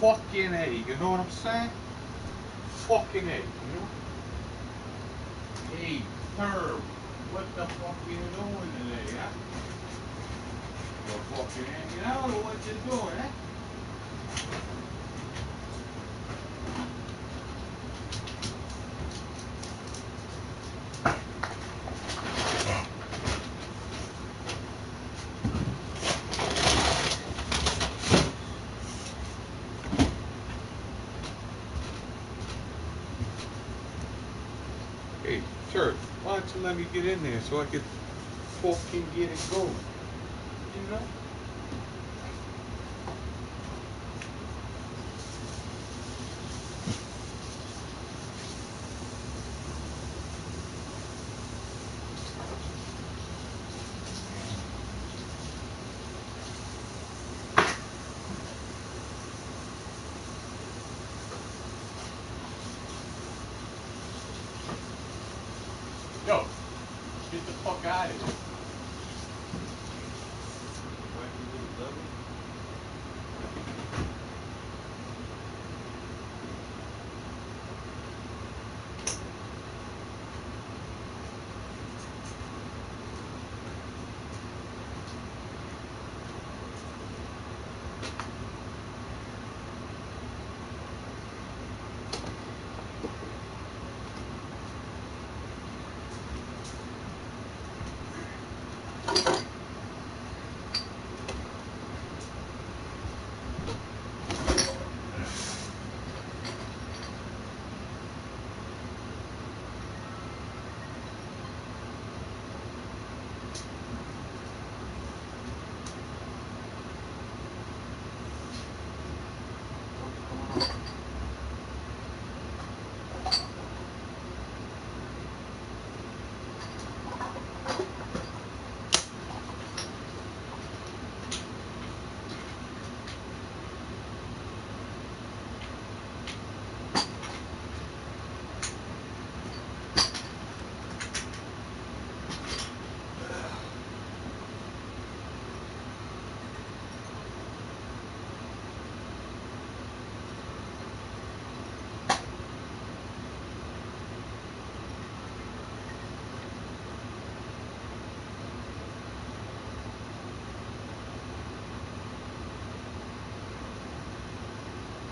fucking A, you know what I'm saying? Fucking A, you know? Hey, Herb, what the fuck are you doing today, huh? You're fucking hanging out or what you doing, eh? Hey, Turd, why don't you let me get in there so I can fucking get it going? You know? Yo, get the fuck out of here. Wacky little devil.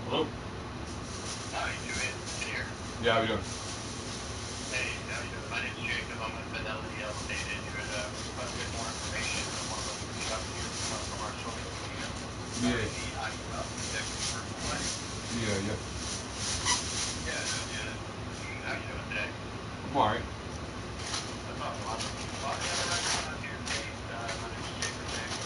Hello? Hi, you in? Can you hear? Yeah, how you doing? Hey, how you doing? My name's Jacob. I'm with Fidelity Elevated. You had requested more information, and one of us reached out to you from our swimming studio regarding the IUL, Injection First Play. Yeah. Yeah, how you doing today? I'm alright. That's awesome. Well, I have a record on here, Kate. My name is Jacob James.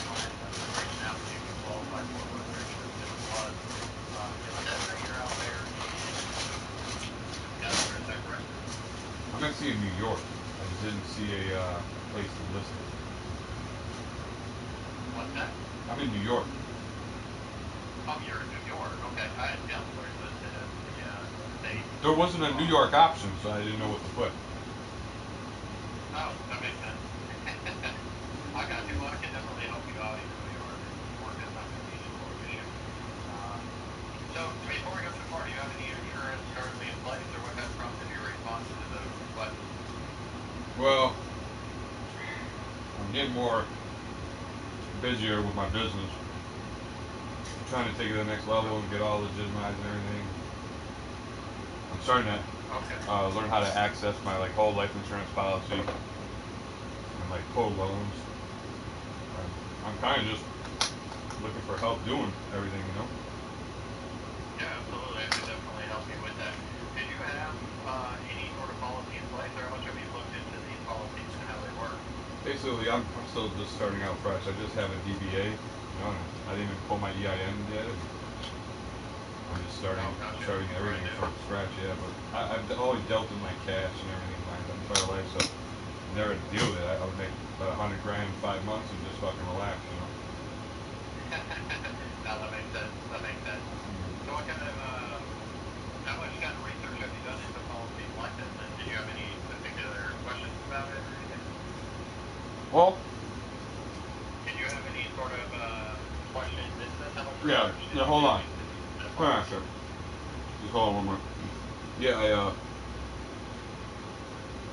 I'm reaching out to you to qualify for whether you're interested in blood. It says that you're out there in Delaware, is that correct? I'm actually in New York. I just didn't see a place to list it. What's that? I'm in New York. Oh, you're in New York. Okay. I had Delaware listed as the state. There wasn't a New York option, so I didn't know what to put. Oh, that makes sense. I got you. Well, I can definitely help you out even though New York is not going to be too far of an issue. Um, so, before we go too far, do you have any insurance currently in place, or what had prompted your response to the request? Well, I'm getting more busier with my business. I'm trying to take it to the next level and get all legitimized and everything. I'm starting to Okay. learn how to access my like whole life insurance policy and like pull loans. I'm kind of just looking for help doing everything, you know. Yeah, absolutely. I can definitely help you with that. Did you have any sort of policy in place, or how much have you looked into these policies and how they work? Basically, I'm still just starting out fresh. I just have a DBA, you know. I didn't even pull my EIN yet. I'm just Oh, gotcha. starting Brand everything new. from scratch. Yeah, but I've always dealt in like cash and everything my entire life, so I never had to deal with it. I would make about $100 grand in 5 months and just fucking relax, you know. No, that makes sense. That makes sense. So what kind of, how much kind of research have you done into policies like this? And did you have any particular questions about it or anything? Well, Did you have any sort of questions into this? How much yeah. research did Yeah. you Hold do on. into these? Hold on a second. Just hold on one more. Yeah,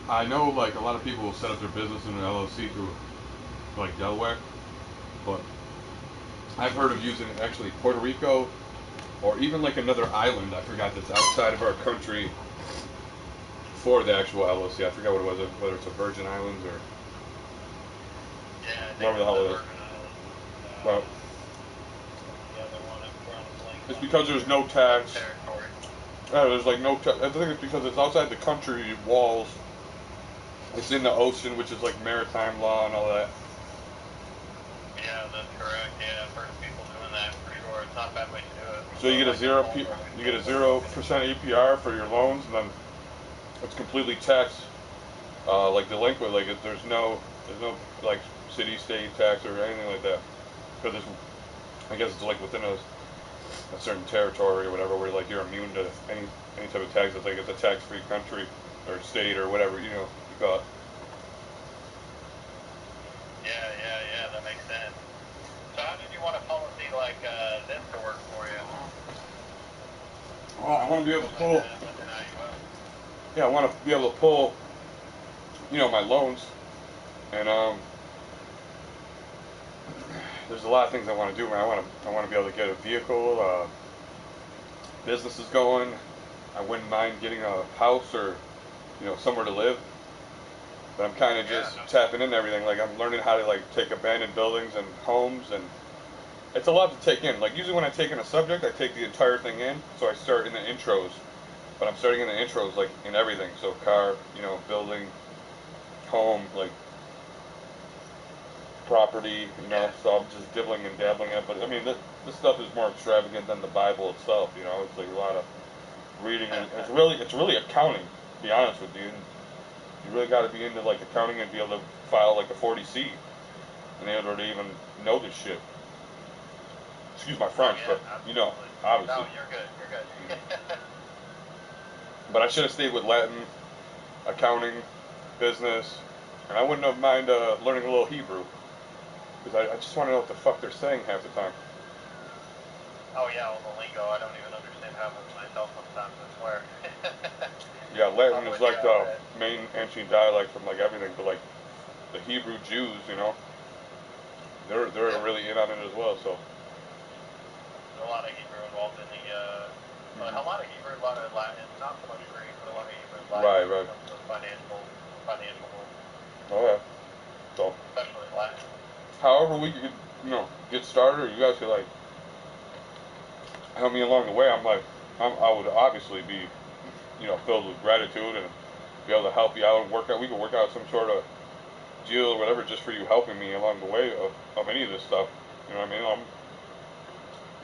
I know like a lot of people will set up their business in an LLC through like Delaware, but I've heard of using actually Puerto Rico or even like another island. I forgot that's outside of our country for the actual LLC. I forgot what it was, whether it's a Virgin Islands or Yeah, I think whatever the hell it is. Virgin Islands. Well, The other one, I'm drawing a blank it's on because there's no tax. territory. Yeah, there's like no tax. I think it's because it's outside the country walls. It's in the ocean, which is like maritime law and all that. Yeah, that's correct. Yeah, I've heard of people doing that for sure. It's not a bad way to do it. So you get a 0% APR for your loans, and then it's completely taxed, like delinquent. Like there's no like city, state tax or anything like that. Because I guess it's like within a certain territory or whatever, where like you're immune to any type of tax. It's like it's a tax-free country or state or whatever you call it. Yeah, that makes sense. So how did you want a policy like this to work for you? Well, I want to be able to pull. With an IUL? Yeah, I want to be able to pull, my loans, and there's a lot of things I want to do, man. I want to be able to get a vehicle, businesses going. I wouldn't mind getting a house or, somewhere to live. But I'm kind of just tapping into everything. Like I'm learning how to like take abandoned buildings and homes, and it's a lot to take in. Like usually when I take in a subject, I take the entire thing in. So I start in the intros, but I'm starting in the intros like in everything. So car, building, home, like property, So I'm just dibbling and dabbling in it. But I mean, this stuff is more extravagant than the Bible itself. It's like a lot of reading, and it's really accounting. To be honest with you. You really got to be into like accounting and be able to file like a 40C in order to even know this shit. Excuse my French, but obviously. No, you're good. But I should have stayed with Latin, accounting, business, and I wouldn't have mind learning a little Hebrew because I just want to know what the fuck they're saying half the time. Oh yeah, all the lingo. I don't even understand half of it myself sometimes. I swear. Yeah, Latin is like the main ancient dialect from like everything, but like the Hebrew Jews, they're really in on it as well. So there's a lot of Hebrew involved in a lot of Hebrew, a lot of Latin, not so much Greek, but a lot of Hebrew, Latin, right. The financial world. Okay, so Especially Latin. however we could, get started, or you guys could like help me along the way. I would obviously be, filled with gratitude and be able to help you out and work out. We could work out some sort of deal or whatever just for you helping me along the way of any of this stuff. You know what I mean?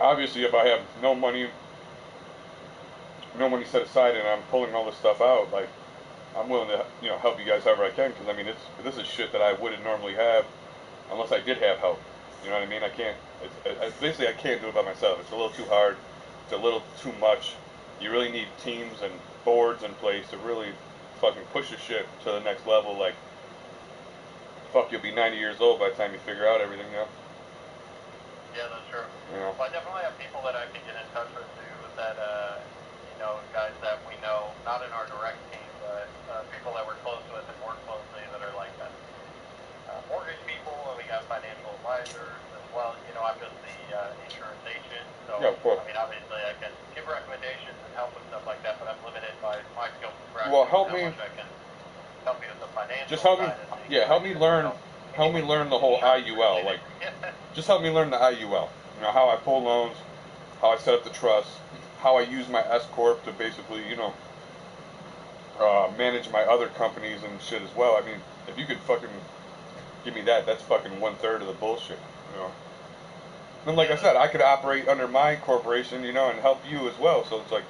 Obviously, if I have no money set aside and I'm pulling all this stuff out, like I'm willing to, help you guys however I can. Because I mean, this is shit that I wouldn't normally have unless I did have help. You know what I mean? I can't. Basically, I can't do it by myself. It's a little too hard. It's a little too much. You really need teams and boards in place to really fucking push your shit to the next level. Like, fuck, you'll be 90 years old by the time you figure out everything, Yeah, that's true. Well, I definitely have people that I can get in touch with too. That guys that we know, not in our direct team, but people that we're close with and work closely that are like mortgage people, and we got financial advisors as well. I'm just the insurance agent, so yeah, of course. I mean, obviously, I can give recommendations and help with stuff like that, but I'm limited by my skills and practice. Well, help how me. much I can help you with the financial. Just help me. side of things. Yeah, help me learn. Help me learn the whole IUL. Like, just help me learn the IUL. How I pull loans, how I set up the trust, how I use my S corp to basically, manage my other companies and shit as well. I mean, if you could fucking give me that, that's fucking 1/3 of the bullshit. And like I said, I could operate under my corporation, and help you as well. So it's like,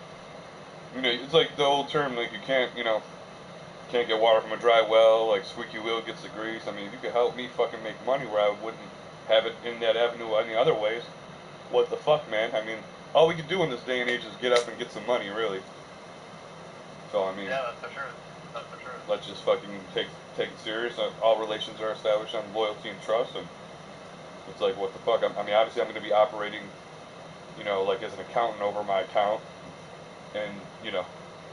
it's like the old term, like you can't get water from a dry well, like squeaky wheel gets the grease. I mean, if you could help me fucking make money where I wouldn't have it in that avenue any other ways, what the fuck, man? I mean, all we could do in this day and age is get up and get some money, really. So, I mean, yeah, that's the truth. That's the truth. Let's just fucking take it serious. All relations are established on loyalty and trust, and it's like, what the fuck? I mean, obviously, I'm going to be operating, you know, like as an accountant over my account, and you know,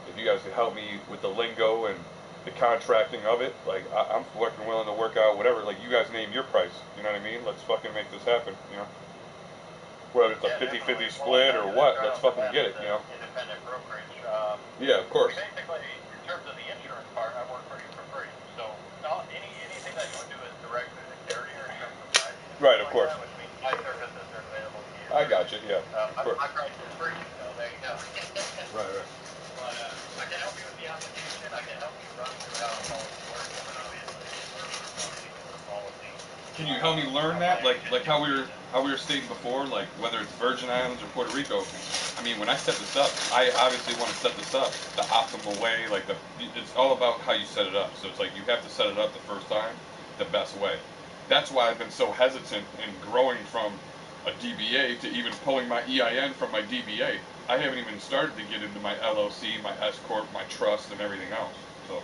if you guys could help me with the lingo and the contracting of it, like I'm fucking willing to work out whatever. Like you guys name your price, you know what I mean? Let's fucking make this happen, you know. Whether it's a 50-50 split or what, let's fucking get it, you know. Independent brokerage. Yeah, of course. Basically, in terms of the insurance part, I work for you for free. So anything that you would do is direct through the carrier in terms of pricing. Right, of course. That, which means my services are available to you. I got you, yeah. My price is free, so there you go. Right. But I can help you with the application. I can help you run through how it all works. And then obviously, the policy. Can you help me learn that? Like how we were stating before, like whether it's Virgin Islands or Puerto Rico. I mean, when I set this up, I obviously want to set this up the optimal way. Like it's all about how you set it up. So it's like you have to set it up the first time the best way. That's why I've been so hesitant in growing from a DBA to even pulling my EIN from my DBA. I haven't even started to get into my LLC, my S corp, my trust, and everything else. So.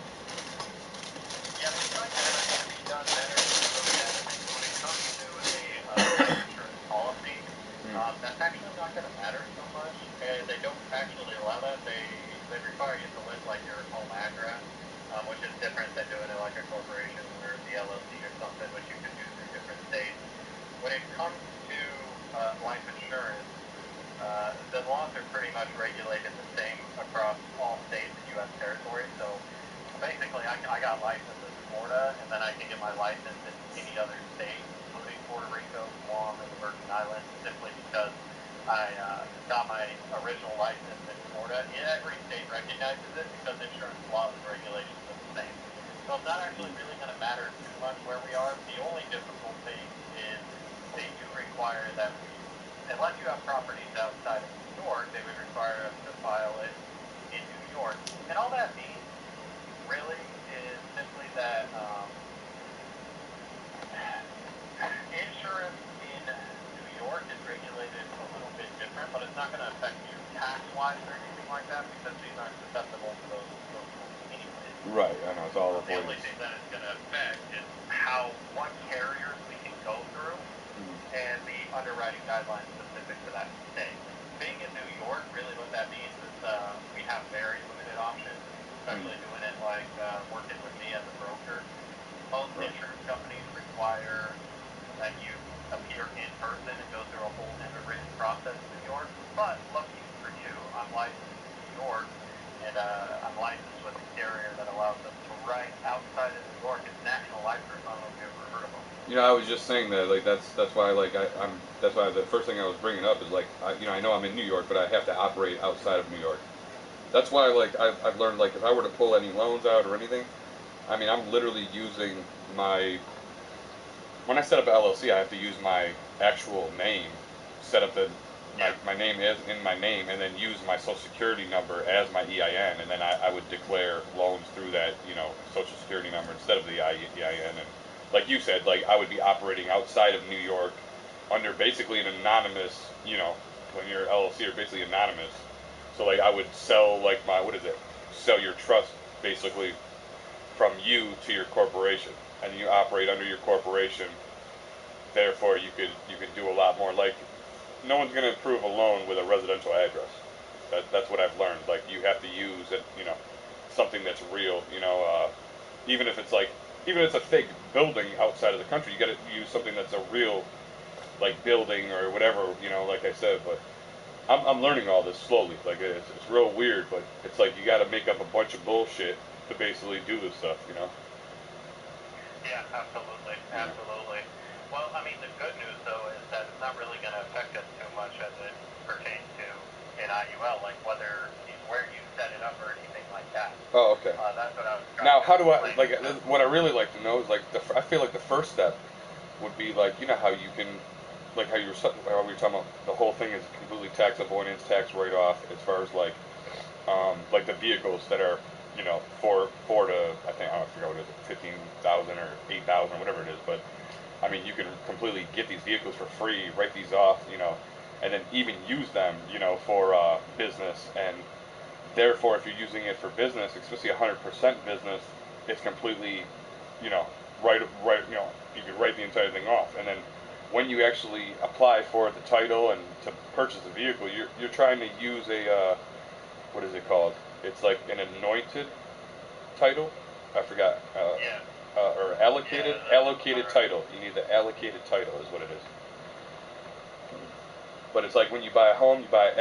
Yeah, we find that can be done better when it comes to a insurance policy. That's actually not going to matter so much. They don't actually allow that. They require you to list like your home address, which is different than doing it like a corporation or the LLC or something, which you can do through different states. When it comes to life insurance, the laws are pretty much regulated the same across all states and U.S. territories. So basically, I got licensed in Florida, and then I can get my license in any other state, including Puerto Rico, Guam, and the Virgin Islands, simply because I got my original license in Florida. Every state recognizes it because insurance laws and regulations are the same. So it's not actually really going to matter too much where we are. The only difficulty is they do require that unless you have properties outside of New York, they would require us to file it in New York. And all that means really is simply that insurance in New York is regulated a little bit different, but it's not going to affect you tax-wise or anything like that because these aren't susceptible to those rules anyway. Right, I know, it's all the only thing that it's going to affect is what carriers we can go through and the underwriting guidelines specific to that state. Being in New York, really what that means is we have very limited options, especially doing it like working with me as a broker. Most insurance companies require that you appear in person and go through a whole handwritten process in New York. But lucky for you, I'm licensed in New York, and I'm licensed with a carrier that allows us to write outside of New York. It's National Life Group. I don't know if you've ever heard of them. You know, I was just saying that, like, that's why, like, that's why the first thing I was bringing up is, like, I know I'm in New York, but I have to operate outside of New York. That's why, like, I've learned, like, if I were to pull any loans out or anything, I mean, I'm literally using when I set up an LLC, I have to use my actual name, set up my name is in my name, and then use my social security number as my EIN, and then I would declare loans through that, you know, social security number instead of the EIN. And like you said, like I would be operating outside of New York under basically an anonymous, you know, when you're LLC, you're basically anonymous. So like I would sell like sell your trust basically from you to your corporation, and you operate under your corporation. Therefore, you could do a lot more. Like no one's going to approve a loan with a residential address. That's what I've learned. Like you have to use it, you know, something that's real. You know, even if it's a fake building outside of the country, you got to use something that's a real, like building or whatever. You know, like I said, but I'm learning all this slowly. Like it's real weird, but it's like you got to make up a bunch of bullshit to basically do this stuff. You know. Yeah, absolutely. Well, I mean, the good news, though, is that it's not really going to affect us too much as it pertains to an IUL, like where you set it up or anything like that. Oh, okay. That's what I was trying Now, to how do I, explain. like, what I really like to know is, like, I feel like the first step would be, like, you know how you can, like, how we were talking about, the whole thing is completely tax avoidance, tax write-off, as far as, like the vehicles that are, you know, four to, I forget what it is, 15,000 or 8,000, whatever it is, but, I mean, you can completely get these vehicles for free, write these off, you know, and then even use them, you know, for business. And therefore, if you're using it for business, especially 100% business, it's completely, you know, you know, you can write the entire thing off. And then when you actually apply for the title and to purchase the vehicle, you're trying to use a what is it called? It's like an anointed title. I forgot. Or allocated title. You need the allocated title is what it is. But it's like when you buy a home, you buy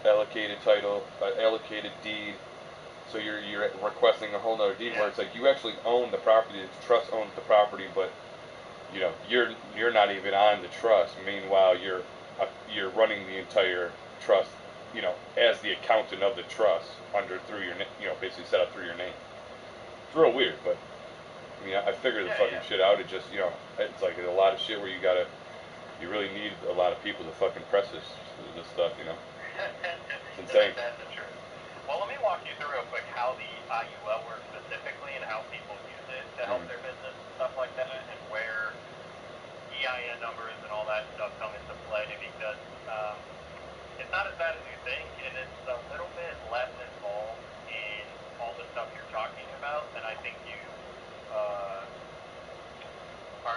allocated title, allocated deed. So you're requesting a whole nother deed where it's like you actually own the property. The trust owns the property, but you know you're not even on the trust. Meanwhile, you're running the entire trust. You know, as the accountant of the trust through your basically set up through your name. It's real weird, but I mean I figured the fucking shit out. It just it's like a lot of shit where you really need a lot of people to fucking press this stuff. It's insane. That's the truth. Well, let me walk you through real quick how the IUL works specifically and how people use it to help their business and stuff like that, and where EIN numbers and all that stuff come into play, because it's not as bad as you think, and it's a little bit less involved in all the stuff you're talking about than I think you are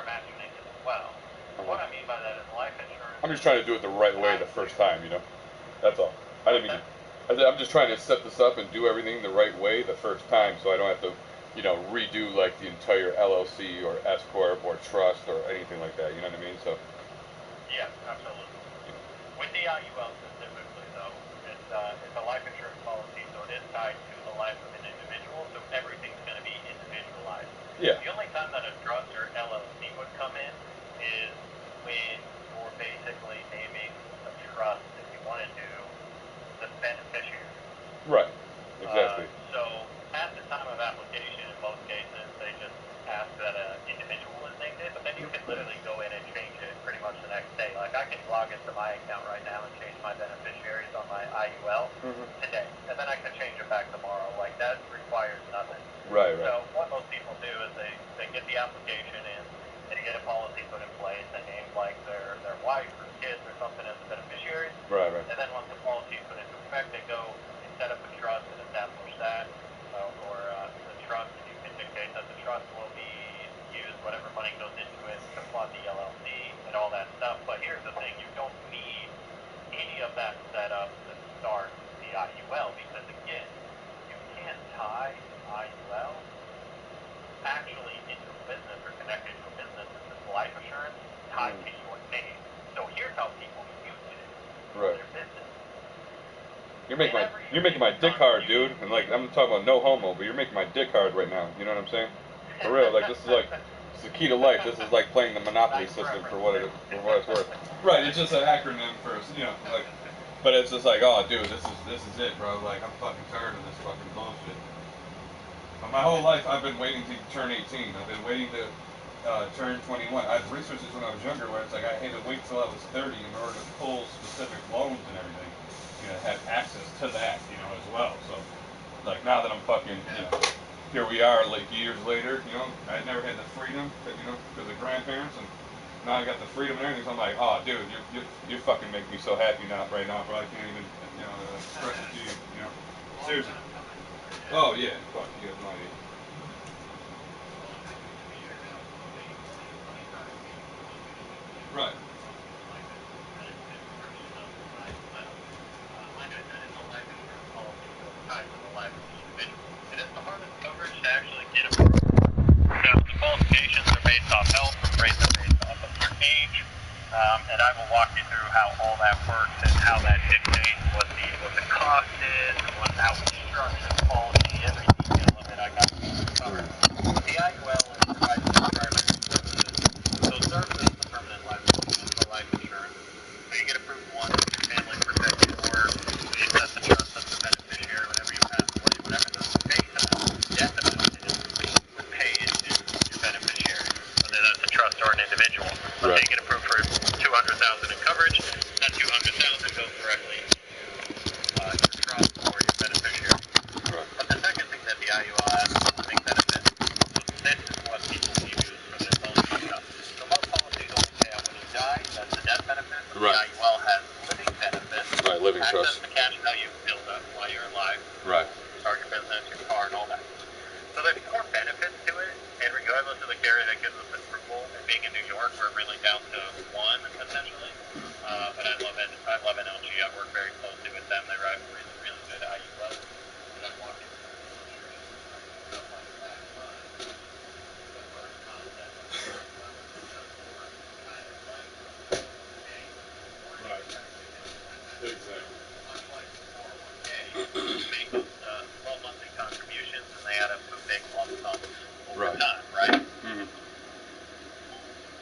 imagining as well. What I mean by that is life insurance. I'm just trying to do it the right way the first time, That's all. I'm just trying to set this up and do everything the right way the first time, so I don't have to, redo like the entire LLC or S corp or trust or anything like that. You know what I mean? So. Yeah, absolutely. With the IUL specifically, though, it's a life insurance policy, so it is tied to the life of an individual, so everything's going to be individualized. Yeah. The only time that a trust or LLC would come in is when you're basically naming a trust, if you want to do the beneficiary. Right. Exactly. So at the time of application, in most cases, they just ask that an individual is named it, but then you can literally go in and change it pretty much the next day. Like I can log into my account right now and change my beneficiaries on my IUL today, and then I can change it back tomorrow. Like that requires nothing. Right. So what most people do is they get the application in, they get a policy put in place, they name like their wife or kids or something as the beneficiaries. Right. And then once the policy is put into effect, they go and set up a trust and establish that, or the trust, you can dictate that the trust will be used, whatever money goes into it, to fund the LLC and all that stuff. But here's the thing, you don't need any of that set up to start the IUL, because again, you can't tie IUL actually into a business or connected to a business. This is life insurance tied to your name. So here's how people use it for their business. You're making my dick hard, dude. And like I'm talking about no homo, but you're making my dick hard right now. You know what I'm saying? For real. Like this is like it's the key to life. This is like playing the Monopoly system for what it's worth. Right. It's just an acronym for like. But it's just like, oh, dude, this is it, bro. Like I'm fucking tired of this fucking bullshit. My whole life I've been waiting to turn 18. I've been waiting to turn 21. I've researched this when I was younger, where it's like I had to wait till I was 30 in order to pull specific loans and everything. Have access to that, as well. So, like now that I'm fucking, here we are, like years later, I never had the freedom, because of grandparents, and now I got the freedom and everything. So I'm like, oh, dude, you fucking make me so happy right now, bro. I can't even, express it to you, Seriously. Oh yeah, fuck, you have no idea. Right. It is the hardest coverage to actually get approved. So the qualifications are based off health, rates are based off of your age, and I will walk you through how all that works and how that dictates what the cost is, how we structure the policy, every detail of it I got covered. The IUL is provided for primary services. So services is the permanent life insurance, the life insurance. So you get approved once, your family protected, or you set the trust as the beneficiary whenever you pass away, whatever the base amount, death amount is, would pay into your beneficiary, whether that's a trust or an individual. Let's say you get approved for $200,000 in coverage, that $200,000 goes directly into your trust or your beneficiary. But the second thing that the IUL has is living benefits. So this is what people use for their policy stuff. So most policies only pay out when you die, that's the death benefit. The IUL has living benefits. Right, living access trust. to cash value built up while you're alive. Right. Start your business, your car, and all that. So there's more benefits to it, and regardless of to the carrier that gives us approval. And being in New York, we're really down to one, essentially. But I love it. I love NLG. I work very closely with them. They write really, really good IUL. And I walk into stuff like that. But the first concept of kind of like, okay, Right. Exactly. much like 401k, you make those 12 monthly contributions, and they add up to a big lump sum over time, right? Mm-hmm.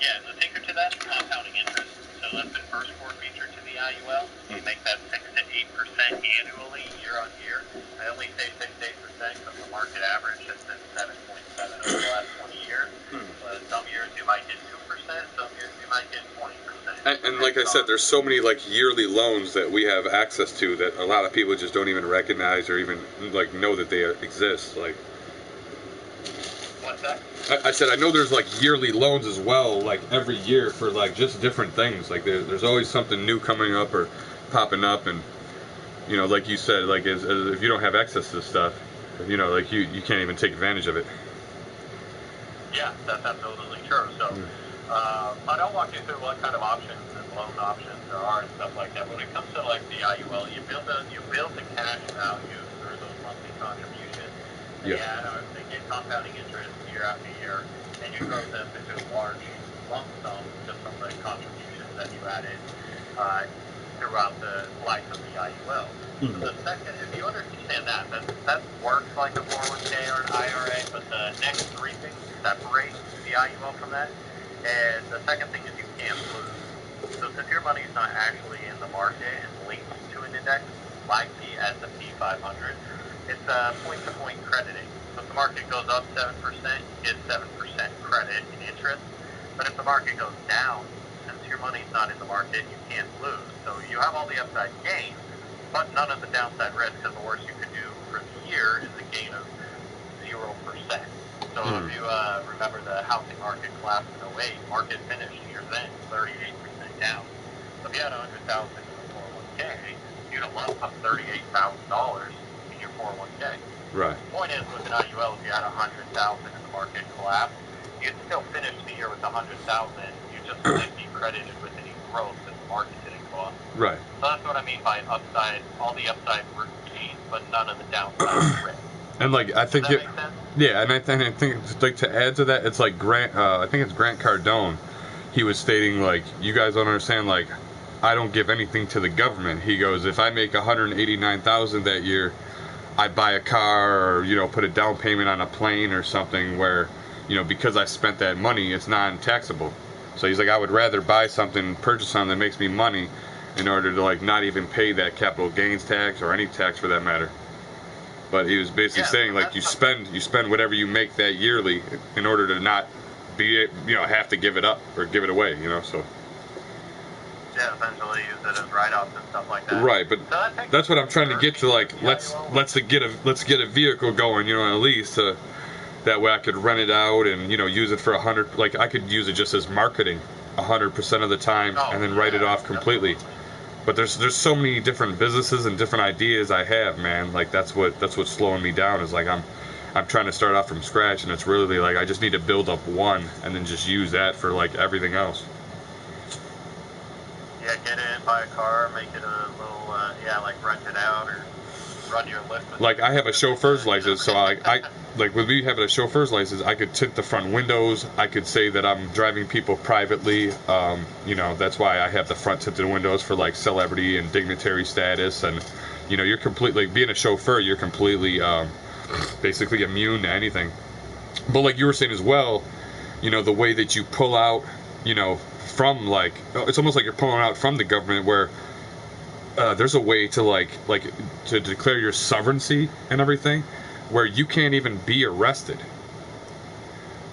Yeah, and the kicker to that is compounding interest. So that's the first core feature to the IUL. You make that 6 to 8% annually, year on year. I only say 6 to 8% because the market average has been 7.7 over the last 20 years. But some years you might get 2%, some years you might get 20%. And like I said, there's so many like yearly loans that we have access to that a lot of people just don't even recognize or even like know that they exist. Like, what's that? I said, I know there's like yearly loans as well, like every year for like just different things. Like there's always something new coming up or popping up, and you know, like you said, like as if you don't have access to this stuff, you know, like you can't even take advantage of it. Yeah, that's absolutely true. So, I'll walk you through what kind of options and loan options there are and stuff like that. When it comes to like the IUL, you build the cash value through those monthly contributions. They get compounding interest year after year, and you grow them into a large lump sum just from the contributions that you added throughout the life of the IUL. Mm-hmm. The second, if you understand that works like a 401k or an IRA, but the next three things separate the IUL from that. And the second thing is you can't lose. So since your money is not actually in the market and linked to an index like the S&P 500, it's point-to-point crediting. So if the market goes up 7%, you get 7% credit in interest. But if the market goes down, since your money's not in the market, you can't lose. So you have all the upside gains, but none of the downside risk, because the worst you could do for the year is a gain of 0%. So if you remember the housing market collapsed in 08, market finished year then 38% down. So if you had $100,000 in a 401k, you'd have lost up $38,000 in your 401k. Right. The point is, with an IUL, if you had $100,000 in the market collapse, you'd still finish the year with $100,000. You just wouldn't be credited with any growth if the market didn't go up. Right. So that's what I mean by upside, all the upside gains, but none of the downside risk. And like I think Does that make sense? yeah, and I think like to add to that, it's like Grant. I think it's Grant Cardone. He was stating like, you guys don't understand. Like, I don't give anything to the government. He goes, if I make $189,000 that year, I buy a car or, you know, put a down payment on a plane or something where, you know, because I spent that money, it's non-taxable. So he's like, I would rather buy something, purchase something that makes me money in order to like not even pay that capital gains tax or any tax for that matter. But he was basically saying like you spend whatever you make that yearly in order to not be, you know, have to give it up or give it away, you know, so. Yeah, essentially use it as write-offs and stuff like that. Right, but so that's what I'm trying to get to. Like, let's get a vehicle going, you know, at least that way I could rent it out and, you know, use it for 100. Like I could use it just as marketing 100% of the time and then write it off completely. Absolutely. But there's so many different businesses and different ideas I have, man. Like that's what's slowing me down is like I'm trying to start off from scratch, and it's really like I just need to build up one and then just use that for like everything else. Yeah, get in, buy a car, make it a little, like rent it out or run your Lyft. Like I have a chauffeur's license, so I like with me having a chauffeur's license, I could tint the front windows. I could say that I'm driving people privately. You know, that's why I have the front tinted windows for like celebrity and dignitary status. And you know, you're completely being a chauffeur. You're completely basically immune to anything. But like you were saying as well, you know, the way that you pull out, you know, from like it's almost like you're pulling out from the government where. There's a way to like to declare your sovereignty and everything where you can't even be arrested,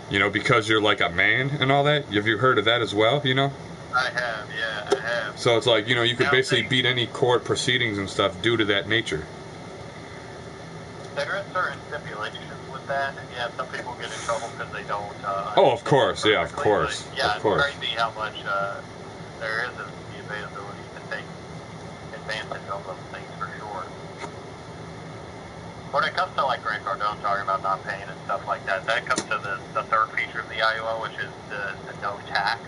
you know, because you're like a man and all that. Have you heard of that as well, you know? I have. So it's like, you know, you could basically beat any court proceedings and stuff due to that nature. There are certain stipulations with that. Yeah, some people get in trouble because they don't. Oh, of course, yeah, of course. But, yeah, of course. It's crazy how much there is of the availability to take advantage of those things for sure. When it comes to like Grant Cardone talking about not paying and stuff like that, that comes to the third feature of the IUL, which is the no tax.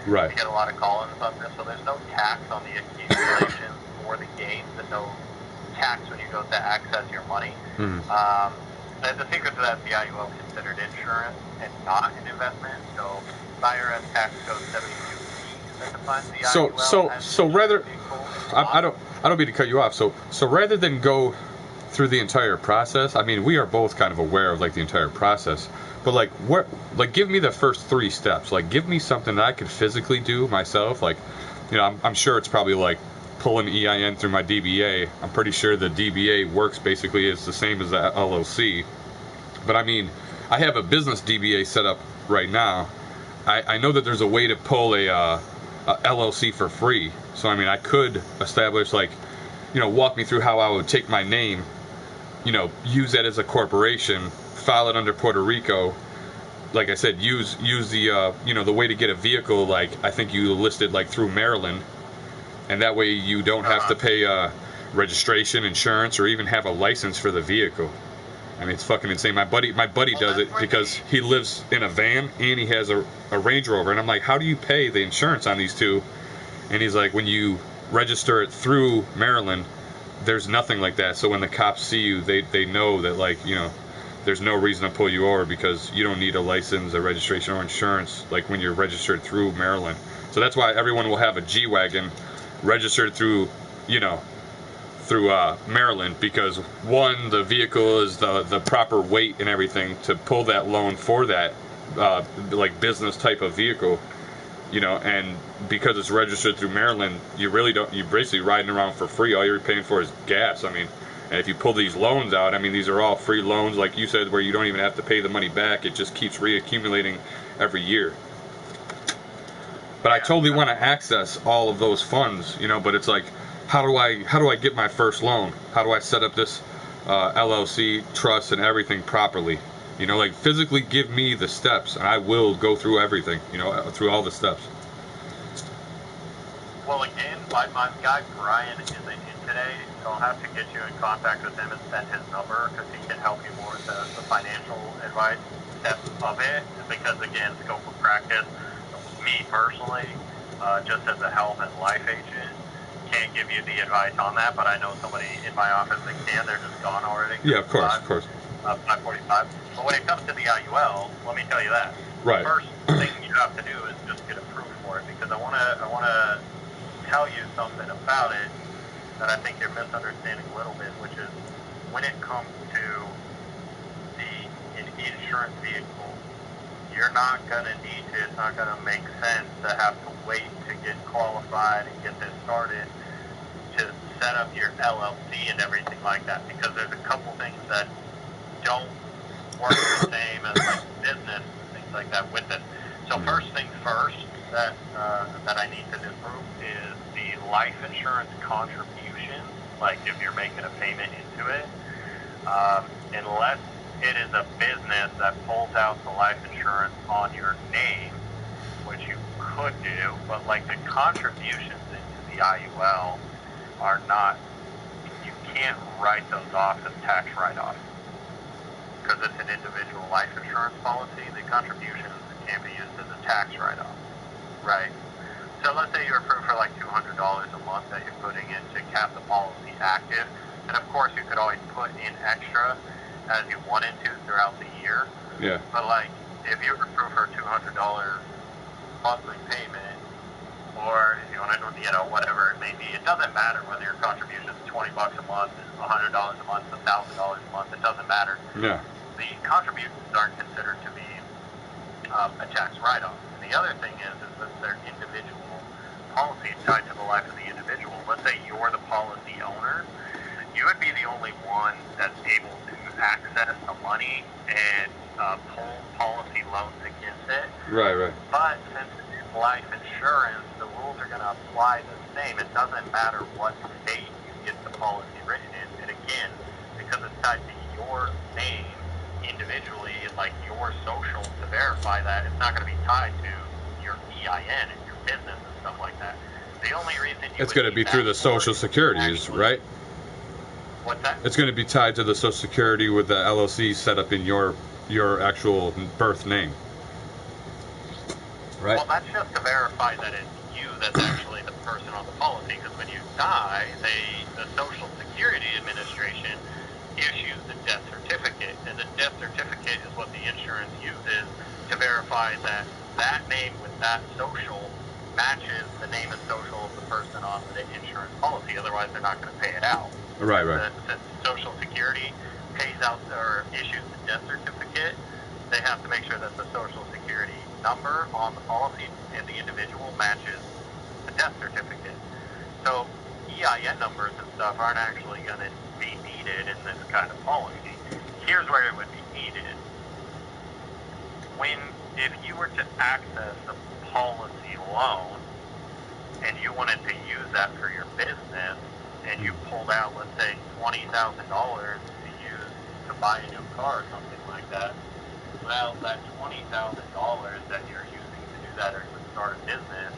Right. We get a lot of call-ins on this, so there's no tax on the accumulation or the gains, and no tax when you go to access your money. Mm-hmm. The secret to that is the IUL considered insurance and not an investment. So IRS tax code 72B that defines the IUL. So rather, I don't mean to cut you off. So rather than go through the entire process, I mean, we are both kind of aware of like the entire process, but like what, like give me the first 3 steps. Like give me something that I could physically do myself. Like, you know, I'm sure it's probably like pull an EIN through my DBA. I'm pretty sure the DBA works basically as the same as the LLC. But I mean, I have a business DBA set up right now. I know that there's a way to pull a LLC for free. So I mean, I could establish, like, you know, walk me through how I would take my name, you know, use that as a corporation, file it under Puerto Rico. Like I said, use the you know, the way to get a vehicle. Like I think you listed like through Maryland. And that way you don't have to pay registration, insurance, or even have a license for the vehicle. I mean, it's fucking insane. My buddy does it because he lives in a van and he has a Range Rover. And I'm like, how do you pay the insurance on these two? And he's like, when you register it through Maryland, there's nothing like that. So when the cops see you, they know that, like, you know, there's no reason to pull you over because you don't need a license, a registration, or insurance like when you're registered through Maryland. So that's why everyone will have a G-Wagon registered through, you know, through Maryland, because one, the vehicle is the proper weight and everything to pull that loan for that like business type of vehicle, you know, and because it's registered through Maryland, you're basically riding around for free. All you're paying for is gas. I mean, and if you pull these loans out, I mean, these are all free loans, like you said, where you don't even have to pay the money back. It just keeps reaccumulating every year. But I totally want to access all of those funds, you know, but it's like, how do I get my first loan? How do I set up this LLC, trust, and everything properly? You know, like physically give me the steps, and I will go through everything, you know, through all the steps. Well, again, my guy Brian isn't in today, so I'll have to get you in contact with him and send his number, because he can help you more with the financial advice steps of it. Because again, scope of practice, me personally, just as a health and life agent, can't give you the advice on that, but I know somebody in my office that can. They're just gone already. Yeah, of course, of course. 5:45. But when it comes to the IUL, let me tell you that. Right. The first thing you have to do is just get approved for it, because I want to tell you something about it that I think you're misunderstanding a little bit, which is when it comes to an insurance vehicle, you're not going to need to, it's not going to make sense to have to wait to get qualified and get this started to set up your LLC and everything like that, because there's a couple things that don't work the same as like business and things like that with it. So first things first that I need to disprove is the life insurance contribution. Like if you're making a payment into it, unless it is a business that pulls out the life insurance on your name, which you could do, but like the contributions into the IUL are not, you can't write those off as tax write-off. Because it's an individual life insurance policy, the contributions can be used as a tax write-off, right? So let's say you're approved for like $200 a month that you're putting in to cap the policy active, and of course you could always put in extra as you wanted to throughout the year. Yeah. But like, if you're approved for a $200 monthly payment, or if you want to, you know, whatever it may be, it doesn't matter whether your contribution is $20 a month, $100 a month, $1,000 a month, it doesn't matter. Yeah. The contributions aren't considered to be a tax write-off. And the other thing is that they're individual policies tied to the life of the individual. Let's say you're the policy owner, you would be the only one that's able to access the money and pull policy loans against it. Right, right. But since it's life insurance, the rules are going to apply the same. It doesn't matter what state you get the policy written in. And again, because it's tied to your name individually, like your social to verify that, it's not going to be tied to your EIN and your business and stuff like that. The only reason you it's going to be through the social securities, right? What's that? It's going to be tied to the Social Security with the LLC set up in your actual birth name. Right. Well, that's just to verify that it's you that's actually the person on the policy, because when you die, the Social Security Administration issues the death certificate, and the death certificate is what the insurance uses to verify that that name with that social matches the name and social of the person on the insurance policy. Otherwise, they're not going to pay it out. Right. Since Social Security pays out or issues the death certificate, they have to make sure that the Social Security number on the policy and the individual matches the death certificate. So EIN numbers and stuff aren't actually going to be needed in this kind of policy. Here's where it would be needed. If you were to access the policy loan and you wanted to use that for your business, and you pulled out, let's say, $20,000 to use to buy a new car or something like that, well, that $20,000 that you're using to do that or to start a business,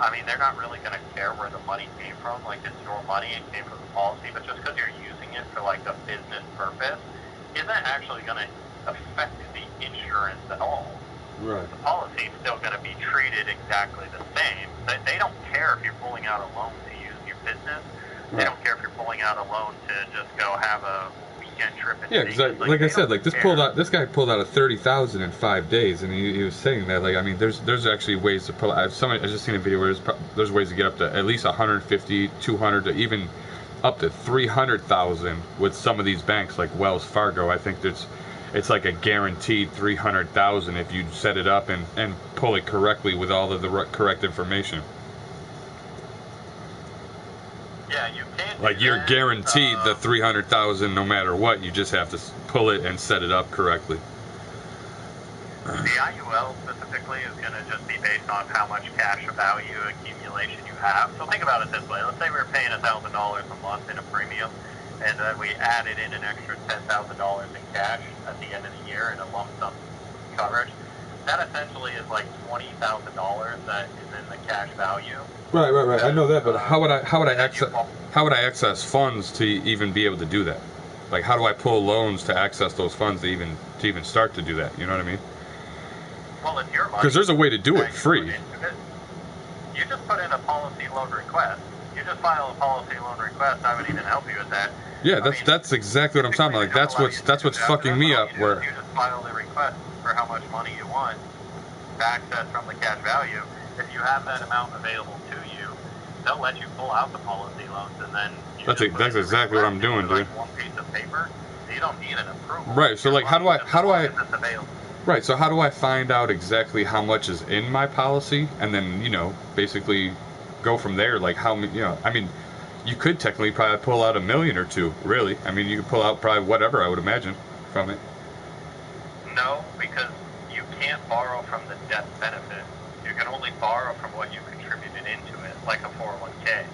I mean, they're not really going to care where the money came from. Like, it's your money, it came from the policy, but just because you're using it for, like, a business purpose isn't actually going to affect the insurance at all. Right. The policy is still going to be treated exactly the same. They don't care if you're pulling out a loan to use your business. They don't care if you're pulling out a loan to just go have a weekend trip. Yeah, because like I said, like this guy pulled out a $30,000 in 5 days, and he was saying that, like, I mean, there's actually ways to pull out. I just seen a video where there's ways to get up to at least 150, 200, to even up to 300,000 with some of these banks, like Wells Fargo. I think it's like a guaranteed 300,000 if you set it up and pull it correctly with all of the correct information. Yeah, you can't. Like, you're guaranteed the 300,000 no matter what. You just have to pull it and set it up correctly. The IUL specifically is going to just be based on how much cash value accumulation you have. So think about it this way. Let's say we were paying $1,000 a month in a premium, and then we added in an extra $10,000 in cash at the end of the year in a lump sum coverage. That essentially is like $20,000 that is in the cash value. Right. I know that, but how would I access funds to even be able to do that? Like, how do I pull loans to access those funds to even start to do that? You know what I mean? Well, it's your money. Because there's a way to do it free. You just put in a policy loan request. You just file a policy loan request. I would even help you with that. Yeah, that's exactly what I'm talking about. Like, that's what's fucking me up. Where you just file the request for how much money you want to access from the cash value. If you have that amount available to you, they'll let you pull out the policy loans, and then that's exactly what I'm doing, dude. One piece of paper. You don't need an approval. Right. So, like, how do I? Right. So how do I find out exactly how much is in my policy, and then, you know, basically go from there? Like, how, you know, I mean, you could technically probably pull out $1 million or $2 million, really. I mean, you could pull out probably whatever, I would imagine, from it. No, because you can't borrow from the death benefit. You can only borrow from what you contributed into it, like a 401k.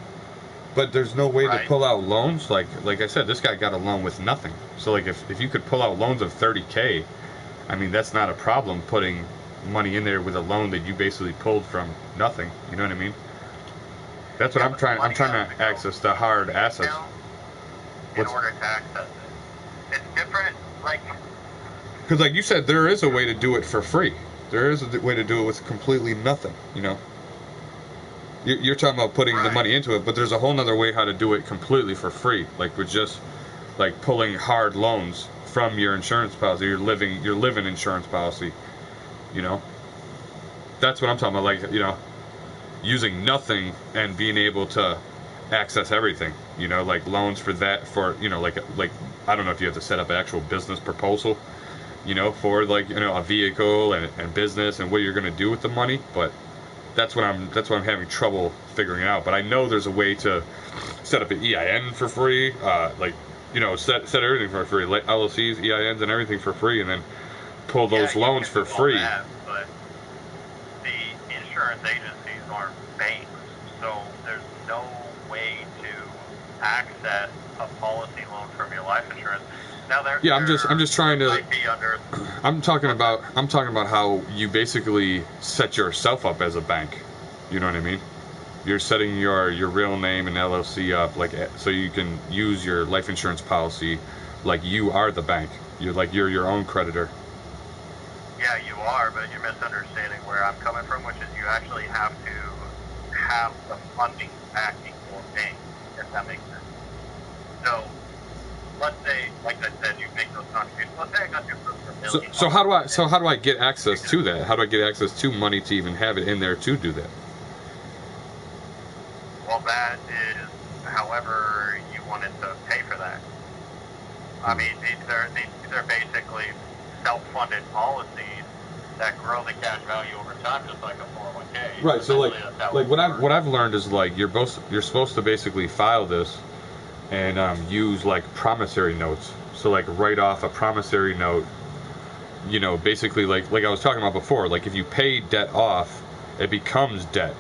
But there's no way to pull out loans? Like I said, this guy got a loan with nothing. So, like, if you could pull out loans of $30K, I mean, that's not a problem, putting money in there with a loan that you basically pulled from nothing. You know what I mean? That's what I'm trying to access the hard assets. In order to access it. It's different, like... Because, like you said, there is a way to do it for free. There is a way to do it with completely nothing, you know? You're talking about putting the money into it, but there's a whole other way how to do it completely for free. Like, with just, like, pulling hard loans from your insurance policy, your living insurance policy, you know? That's what I'm talking about, like, you know, using nothing and being able to access everything, you know, like loans for that, for, you know, like I don't know if you have to set up an actual business proposal, you know, for, like, you know, a vehicle and business and what you're going to do with the money, but that's what I'm having trouble figuring out. But I know there's a way to set up an EIN for free, like, you know, set everything for free, like LLCs, EINs, and everything for free, and then pull those loans for free. That, but the insurance agencies aren't banks, so there's no way to access a policy loan from your life insurance. Now, I'm just trying to. I'm talking about how you basically set yourself up as a bank. You know what I mean? you're setting your real name and LLC up, like, so you can use your life insurance policy like you are the bank. You're your own creditor. Yeah, you are, but you're misunderstanding where I'm coming from, which is you actually have to have the funding backing your bank, if that makes sense. So, let's say, like I said, you make those contributions. Let's say I got your first $1 million. So how do I get access to that? How do I get access to money to even have it in there to do that? Well, that is however you wanted to pay for that. I mean, these are basically self-funded policies that grow the cash value over time, just like a 401k. Right. So like what I've learned is like you're supposed to basically file this and use like promissory notes. So like write off a promissory note. You know, basically like I was talking about before. Like if you pay debt off, it becomes debt.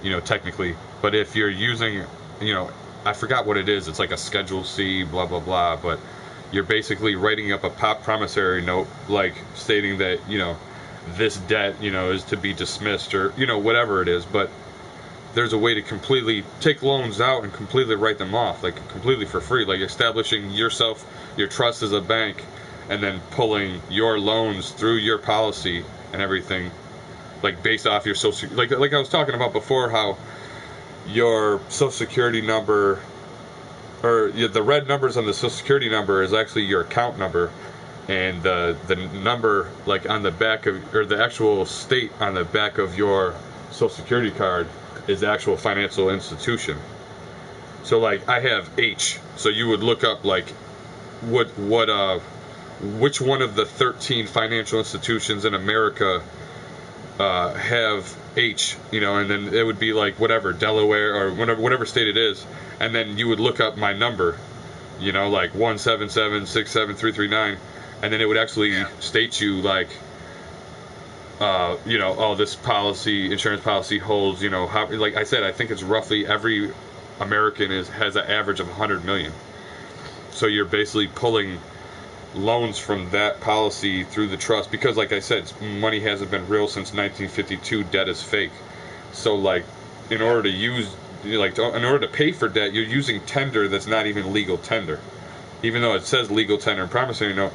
You know, technically. But if you're using, you know, I forgot what it is. It's like a Schedule C, blah blah blah. But you're basically writing up a promissory note, like stating that, you know, this debt, you know, is to be dismissed, or, you know, whatever it is. But there's a way to completely take loans out and completely write them off, like completely for free, like establishing yourself, your trust as a bank, and then pulling your loans through your policy and everything, like based off your social, like I was talking about before, how your social security number, or the red numbers on the social security number is actually your account number, and the number like on the back of, or the actual state on the back of your social security card is the actual financial institution. So like I have H, so you would look up like which one of the 13 financial institutions in America have H, you know, and then it would be like whatever, Delaware or whatever state it is, and then you would look up my number, you know, like 177673339, and then it would actually state you like, you know, oh, this policy, insurance policy holds, you know, how, like I said, I think it's roughly every American has an average of 100 million. So you're basically pulling loans from that policy through the trust, because like I said, money hasn't been real since 1952. Debt is fake. So like in order to use, like in order to pay for debt, you're using tender that's not even legal tender, even though it says legal tender and promissory note.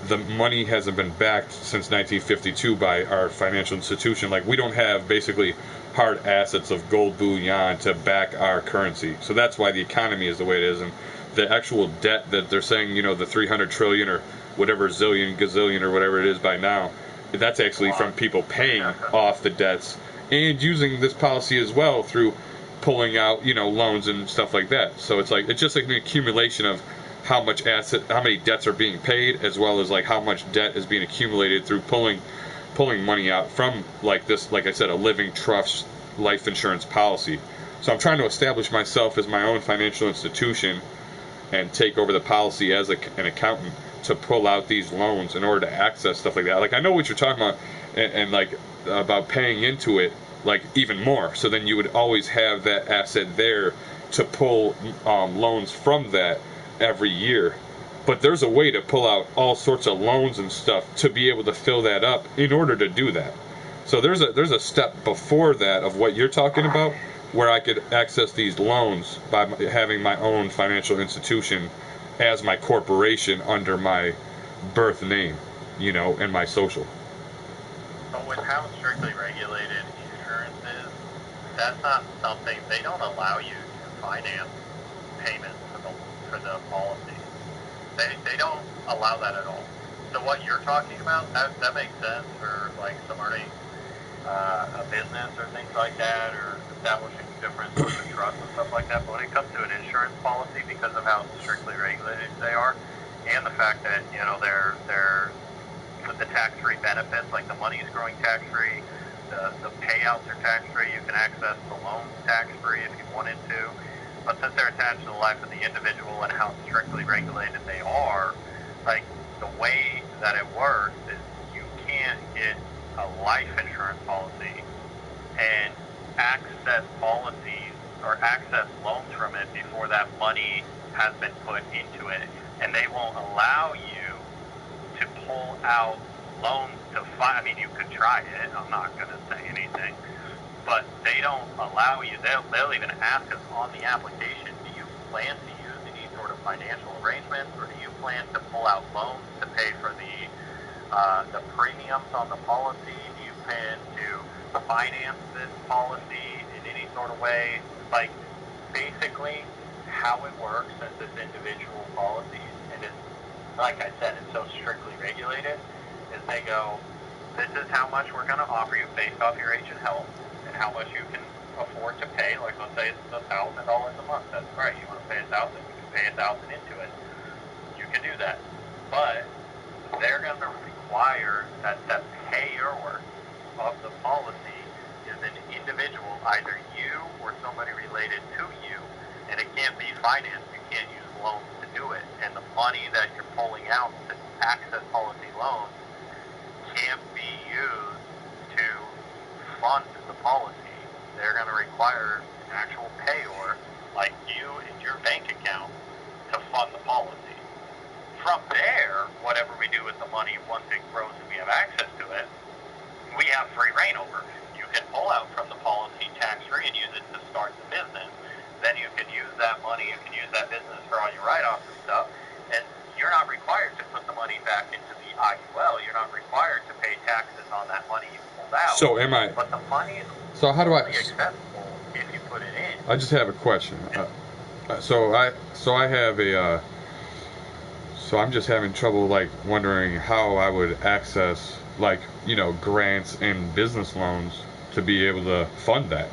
The money hasn't been backed since 1952 by our financial institution. Like we don't have basically hard assets of gold bullion to back our currency. So that's why the economy is the way it is. And the actual debt that they're saying, you know, the 300 trillion or whatever zillion, gazillion or whatever it is by now, that's actually from people paying off the debts and using this policy as well through pulling out, you know, loans and stuff like that. So it's like, it's just like an accumulation of how much how many debts are being paid, as well as like how much debt is being accumulated through pulling money out from like this, like I said, a living trust life insurance policy. So I'm trying to establish myself as my own financial institution and take over the policy as an accountant to pull out these loans in order to access stuff like that. Like I know what you're talking about, and like about paying into it like even more. So then you would always have that asset there to pull loans from that every year. But there's a way to pull out all sorts of loans and stuff to be able to fill that up in order to do that. So there's a step before that of what you're talking about, where I could access these loans by having my own financial institution as my corporation under my birth name, you know, and my social. But with how strictly regulated insurance is, that's not something, they don't allow you to finance payments for the policy. They don't allow that at all. So what you're talking about, that makes sense for like somebody, a business or things like that, or establishing different sorts of trusts and stuff like that. But when it comes to an insurance policy, because of how strictly regulated they are, and the fact that, you know, they're with the tax-free benefits, like the money is growing tax-free, the payouts are tax-free, you can access the loans tax-free if you wanted to. But since they're attached to the life of the individual and how strictly regulated they are, like the way that it works is you can't get a life insurance policy and access policies or access loans from it before that money has been put into it. And they won't allow you to pull out loans to I mean, you could try it. I'm not going to say anything. but they don't allow you. They'll even ask us on the application, do you plan to use any sort of financial arrangements, or do you plan to pull out loans to pay for the premiums on the policy? Do you plan to finance this policy in any sort of way? Like, basically, how it works since it's individual policies, and it's, like I said, it's so strictly regulated, is they go, this is how much we're going to offer you based off your age and health, and how much you can afford to pay. Like, let's say it's $1,000 a month. That's great. You want to pay $1,000, you can pay $1,000 into it. You can do that. But they're going to require that the payer of the policy is an individual, either you or somebody related to you, and it can't be financed. You can't use loans to do it. And the money that you're pulling out to access policy loans can't be used to fund the policy. They're going to require an actual payor, like you and your bank account, to fund the policy. From there, whatever we do with the money, once it grows and we have access to it, we have free reign over. You can pull out from the policy tax-free and use it to start the business. Then you can use that money, you can use that business for all your write-offs and stuff, and you're not required to put the money back into the IUL. You're not required to pay taxes on that money you pulled out. So am I? But the money is only acceptable if you put it in. I just have a question. So I have a. So I'm just having trouble, like, wondering how I would access, like, grants and business loans to be able to fund that.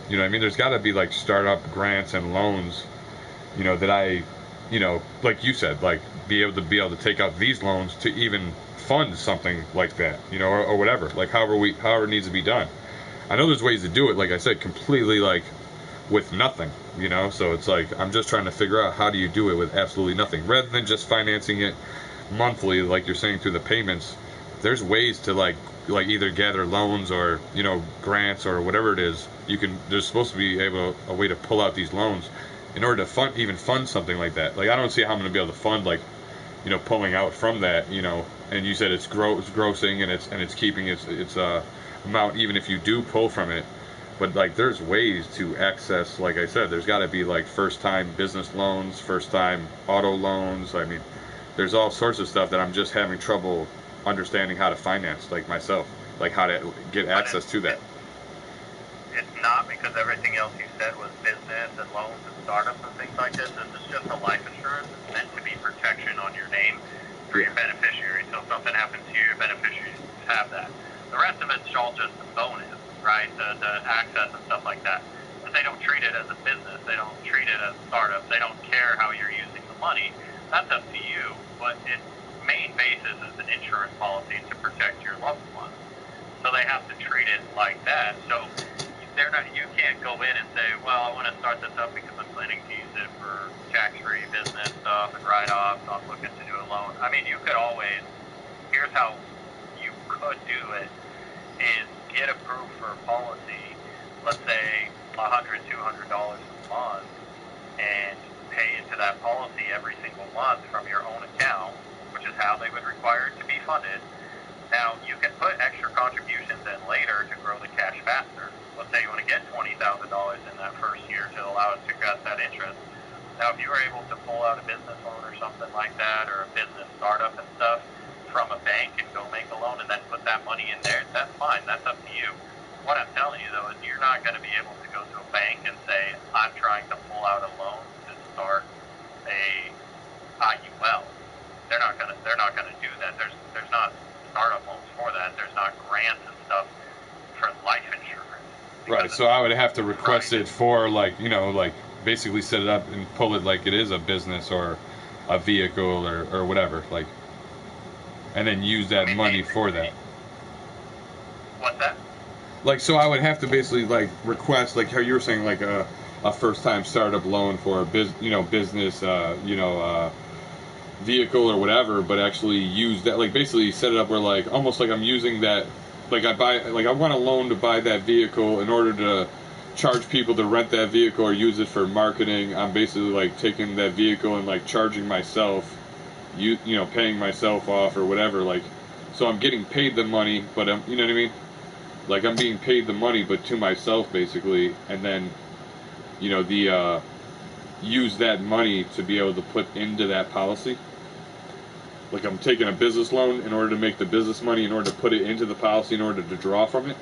You know what I mean? There's got to be, like, startup grants and loans, that I, like you said, like, be able to take out these loans to even fund something like that, or whatever, like, however it needs to be done. I know there's ways to do it, like I said, completely, like, with nothing, so it's like I'm just trying to figure out how do you do it with absolutely nothing, rather than just financing it monthly, like you're saying, through the payments. There's ways to like either gather loans or grants or whatever it is. There's supposed to be a way to pull out these loans in order to even fund something like that. Like, I don't see how I'm going to be able to fund, like, pulling out from that, and you said it's grossing and it's keeping its amount even if you do pull from it. But, like, there's ways to access, like I said, there's got to be, like, first-time business loans, first-time auto loans. I mean, there's all sorts of stuff that I'm just having trouble understanding how to finance, like myself, like how to get access to that. It's not, because everything else you said was business and loans and startups and things like this. This is just a life insurance. It's meant to be protection on your name for your beneficiary. So if something happens to you, your beneficiaries have that. The rest of it's all just a bonus, right? The access and stuff like that. But they don't treat it as a business. They don't treat it as a startup. They don't care how you're using the money. That's up to you. But its main basis is an insurance policy to protect your loved ones. So they have to treat it like that. So you can't go in and say, well, I want to start this up because I'm planning to use it for tax-free business stuff and write-offs. I'm looking to do a loan. I mean, you could always, here's how you could do it, is get approved for a policy, let's say $100, $200 a month, and pay into that policy every single month from your own account, which is how they would require it to be funded. Now, you can put extra contributions in later to grow the cash faster. Let's say you want to get $20,000 in that first year to allow it to get that interest. Now, if you were able to pull out a business loan or something like that, or a business startup and stuff from a bank and go make a loan and then put that money in there, that's fine. That's up to you. What I'm telling you, though, is you're not going to be able to go to a bank and say, I'm trying to pull out a loan to start a IUL. They're not going to do that. There's not startup loans for that. There's not grants and stuff for life insurance. Right, so I would have to request it for, like, like basically set it up and pull it like it is a business or a vehicle or whatever, like, and then use that money for that. What's that? Like, so I would have to basically, like, request, like how you were saying, like a first-time startup loan for a business, vehicle or whatever, but actually use that, like, basically set it up where, like, almost like I'm using that, like, I want a loan to buy that vehicle in order to charge people to rent that vehicle or use it for marketing. I'm basically, like, taking that vehicle and, like, charging myself, paying myself off or whatever, like, so I'm getting paid the money, but you know what I mean? Like I'm being paid the money, but to myself basically, and then, you know, the use that money to be able to put into that policy. Like I'm taking a business loan in order to make the business money, in order to put it into the policy, in order to draw from it.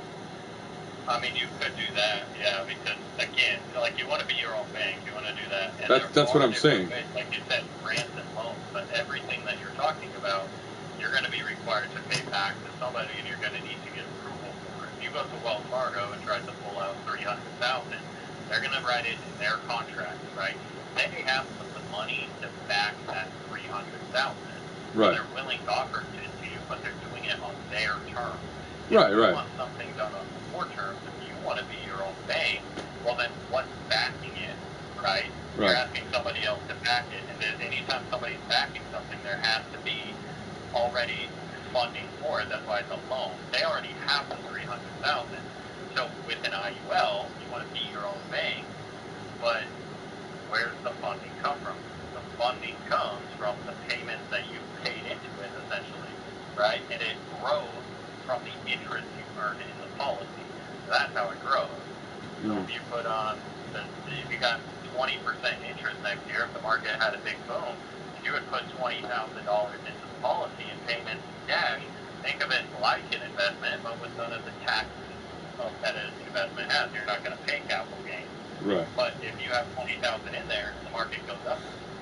I mean, you could do that, yeah, because again, like you want to be your own bank, you want to do that. And That's what I'm saying. ways, like you said, grants and loans, but everything that you're talking about, you're going to be required to pay back to somebody, and you're going to need to get approval for it. If you go to Wells Fargo and try to pull out $300,000, they're going to write it in their contract, right? They have the money to back that $300,000. Right. They're willing to offer it to you, but they're doing it on their terms. Right, if you right. want something done on your terms, if you want to be your own bank, well then what's backing it, right? Right. You're asking somebody else to back it, and then anytime somebody's backing something, there has to be already funding for it. That's why it's a loan. They already have the $300,000. So with an IUL, you want to be your own bank, but where does the funding come from? The funding comes from the payments that you paid into it, essentially, right? And it grows from the interest you earn in the policy. So that's how it grows. So if you put on, if you got 20% interest next year, if the market had a big boom, you would put $20,000 into the policy and payments in cash. Think of it like an investment, but with none of the taxes that an investment has. You're not going to pay capital gains. Right. But if you have $20,000 in there and the market goes up,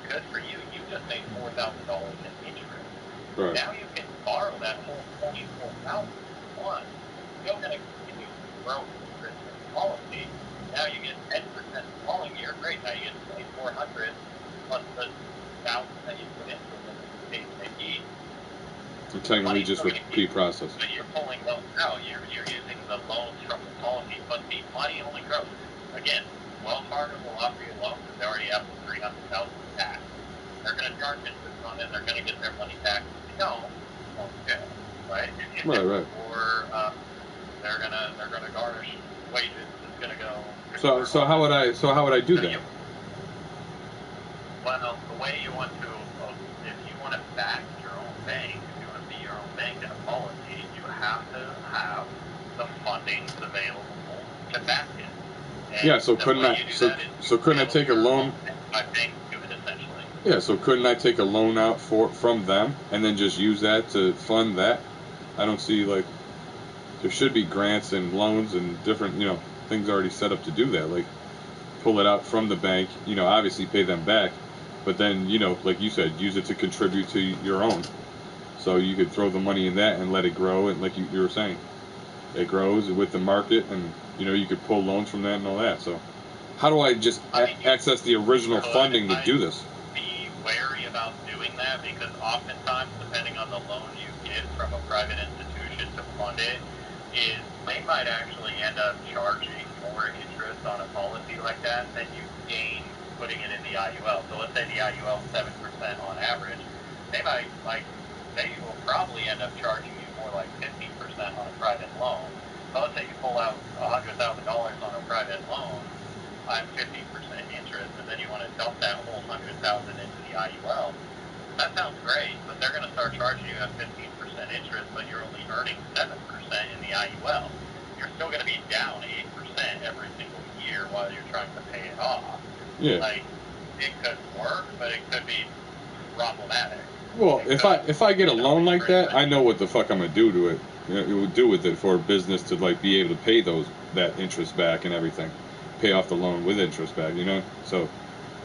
good for you. You just made $4,000 in interest. Right. Now you can borrow that whole $24,000 one. You're going to continue to grow interest in the policy. Now you get 10% the following year. Great. Now you get $2,400 plus the $1,000 that you put into it and you paid. So technically just repeat process. But you're pulling those out. You're using the loans from the policy, but the money only grows. Again, Wells Fargo will offer you a loan because they already have the $300,000 back. They're going to charge interest on it. They're going to get their money back. If you don't, okay, right? Right. Or they're gonna garnish wages. It's going to go. So how would I do that? Well, the way you want to, if you want to back your own bank, if you want to be your own bank in a policy, you have to have the fundings available to back it. And yeah. So couldn't I? So couldn't I take a loan? I think do it essentially. Yeah. So couldn't I take a loan out from them and then just use that to fund that? I don't see like there should be grants and loans and different things already set up to do that. Like pull it out from the bank. Obviously pay them back. But then, like you said, use it to contribute to your own. So you could throw the money in that and let it grow. And like you were saying, it grows with the market, and you could pull loans from that and all that. So how do I just access the original funding to do this? Be wary about doing that because oftentimes, depending on the loan you get from a private institution to fund it, is they might actually end up charging more interest on a policy like that than you gain putting it in the IUL. So let's say the IUL is 7% on average. They will probably end up charging you more like 15% on a private loan. So let's say you pull out $100,000 on a private loan, I'm 15% interest, and then you want to dump that whole $100,000 into the IUL. That sounds great, but they're going to start charging you at 15% interest, but you're only earning 7% in the IUL. You're still going to be down 8% every single year while you're trying to pay it off. Yeah. Like, it could work, but it could be problematic. Well, if I get a loan like that, I know what the fuck I'm gonna do to it. It would do with it for a business to like be able to pay that interest back and everything, pay off the loan with interest back. So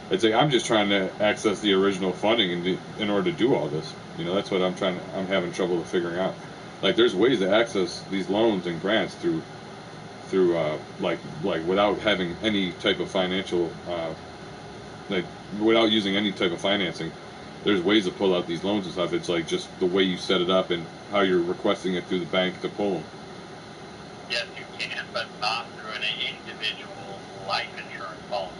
it's like I'm just trying to access the original funding in order to do all this. That's what I'm having trouble figuring out. Like there's ways to access these loans and grants through like without having any type of financial without using any type of financing. There's ways to pull out these loans and stuff. It's like just the way you set it up and how you're requesting it through the bank to pull them. Yes, you can, but not through an individual life insurance policy.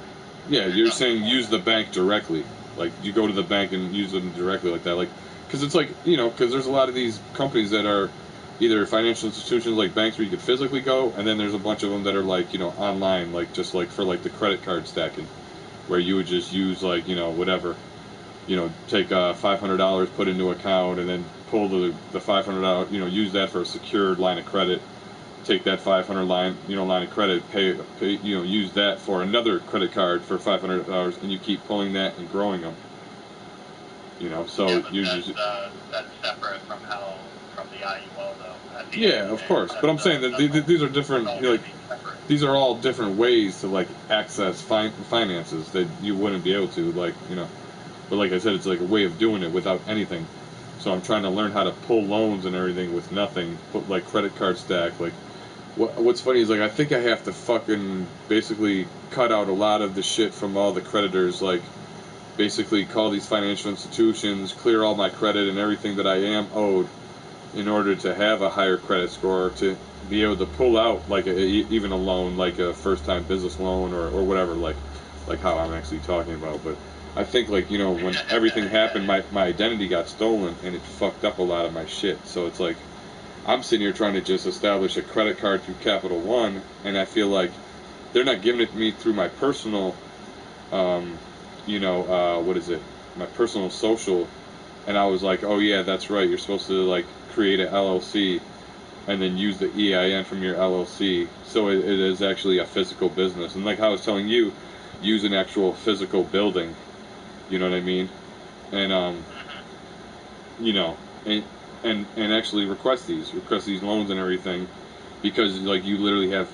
Yeah, you're saying use the bank directly. Like you go to the bank and use them directly like that. Like, because it's like because there's a lot of these companies that are either financial institutions like banks where you could physically go, and then there's a bunch of them that are like online, like just like for like the credit card stacking, where you would just use like whatever. Take $500, put into account, and then pull the $500, use that for a secured line of credit, take that 500 line of credit, pay use that for another credit card for $500, and you keep pulling that and growing them. So Yeah, but you that's, just that's separate from the IUL though. At the end yeah, the of day. course. But I'm saying that these are different. It's all Like, gonna be separate. these are all different ways to like access finances that you wouldn't be able to, like, But like I said, it's like a way of doing it without anything. So I'm trying to learn how to pull loans and everything with nothing. Put like credit card stack. Like, what's funny is like I think I have to fucking basically cut out a lot of the shit from all the creditors. Like, basically call these financial institutions, clear all my credit and everything that I am owed, in order to have a higher credit score, to be able to pull out like even a loan, like a first-time business loan or whatever, like how I'm actually talking about. But I think like when everything happened, my identity got stolen and it fucked up a lot of my shit. So it's like I'm sitting here trying to just establish a credit card through Capital One, and I feel like they're not giving it to me through my personal, what is it? My personal social. And I was like, oh yeah, that's right. You're supposed to like create an LLC and then use the EIN from your LLC. So it is actually a physical business. And like how I was telling you, use an actual physical building. You know what I mean? And and actually request these loans and everything, because like you literally have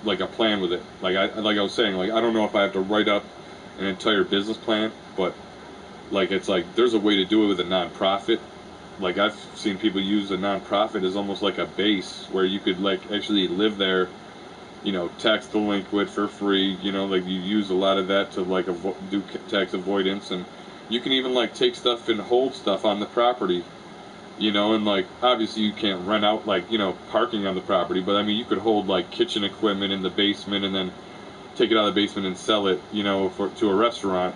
like a plan with it. Like I was saying, like I don't know if I have to write up an entire business plan, but like it's like there's a way to do it with a nonprofit. Like I've seen people use a nonprofit as almost like a base where you could like actually live there, tax delinquent for free. Like you use a lot of that to like do tax avoidance, and you can even like take stuff and hold stuff on the property. And like obviously you can't rent out like parking on the property, but I mean you could hold like kitchen equipment in the basement and then take it out of the basement and sell it, to a restaurant,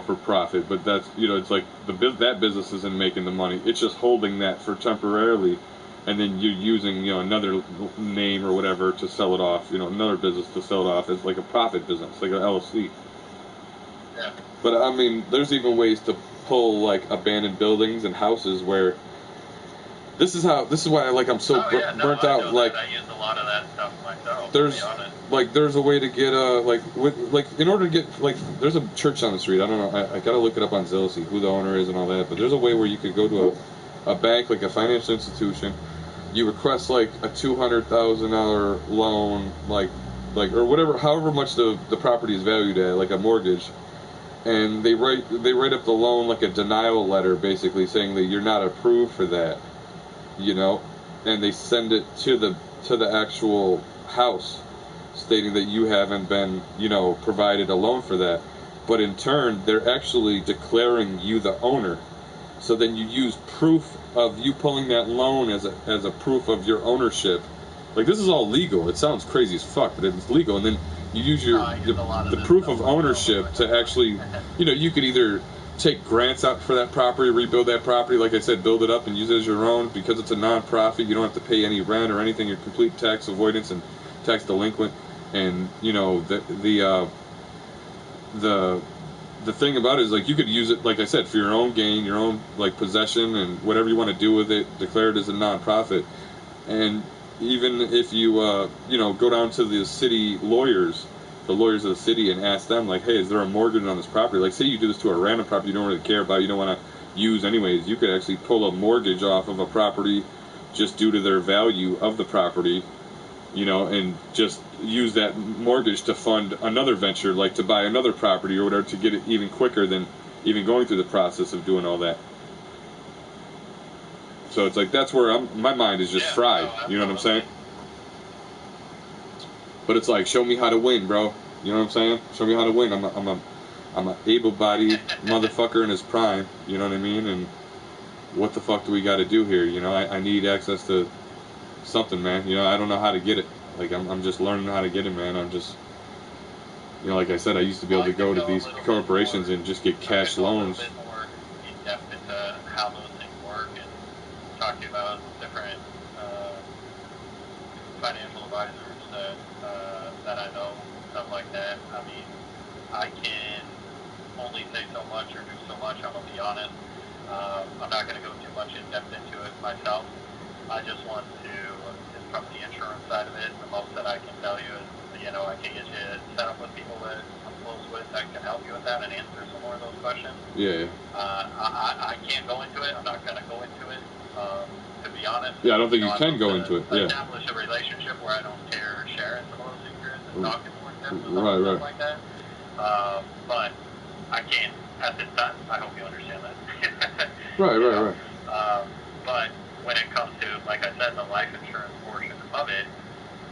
for profit. But that's, it's like that business isn't making the money. It's just holding that for temporarily, and then you're using, another name or whatever to sell it off, another business to sell it off as like a profit business, like an LLC. Yeah. But I mean, there's even ways to pull like abandoned buildings and houses where. This is why I'm so burnt out. Like I use a lot of that stuff myself. There's a way to get in order to get like there's a church on the street. I don't know. I gotta look it up on Zillow, see who the owner is and all that. But there's a way where you could go to a bank, like a financial institution. You request like a $200,000 loan, like or whatever, however much the property is valued at, like a mortgage. And they write up the loan like a denial letter, basically saying that you're not approved for that. And they send it to the actual house, stating that you haven't been, provided a loan for that. But in turn, they're actually declaring you the owner. So then you use proof of you pulling that loan as a proof of your ownership. Like, this is all legal. It sounds crazy as fuck, but it's legal. And then you use the proof of ownership to actually, you could either take grants out for that property, rebuild that property, like I said, build it up and use it as your own. Because it's a non-profit, you don't have to pay any rent or anything. You're complete tax avoidance and tax delinquent. And the thing about it is, like, you could use it, like I said, for your own gain, your own like possession, and whatever you want to do with it. Declare it as a non-profit. And even if you go down to the city lawyers, the lawyers of the city, and ask them, like, hey, is there a mortgage on this property? Like, say you do this to a random property you don't really care about, you don't want to use anyways, you could actually pull a mortgage off of a property just due to their value of the property, and just use that mortgage to fund another venture, like to buy another property or whatever, to get it even quicker than even going through the process of doing all that. So it's like, that's where my mind is just fried, you know what I'm saying? But it's like, show me how to win, bro. You know what I'm saying? Show me how to win. I'm a able-bodied motherfucker in his prime. You know what I mean? And what the fuck do we got to do here? I need access to something, man. I don't know how to get it. Like, I'm just learning how to get it, man. I'm just, like I said, I used to be able to go to these corporations and just get cash loans. A bit more in depth into how those things work, and talk to you about different financial advisors that I know, stuff like that. I mean, I can only say so much or do so much. I'm gonna be honest. I'm not gonna go too much in depth into it myself. I just want to from the insurance side of it, the most that I can tell you is, you know, I can get you set up with people that I'm close with that can help you with that and answer some more of those questions. Yeah. I can't go into it. I'm not going to go into it, to be honest. Yeah, I don't think you I'd can love go to into it. Yeah. establish a relationship where I don't care sharing some of those secrets and talking more in depth Right, stuff like that. But I can't at this time. I hope you understand that. Right. But when it comes to, like I said, the life insurance portion of it,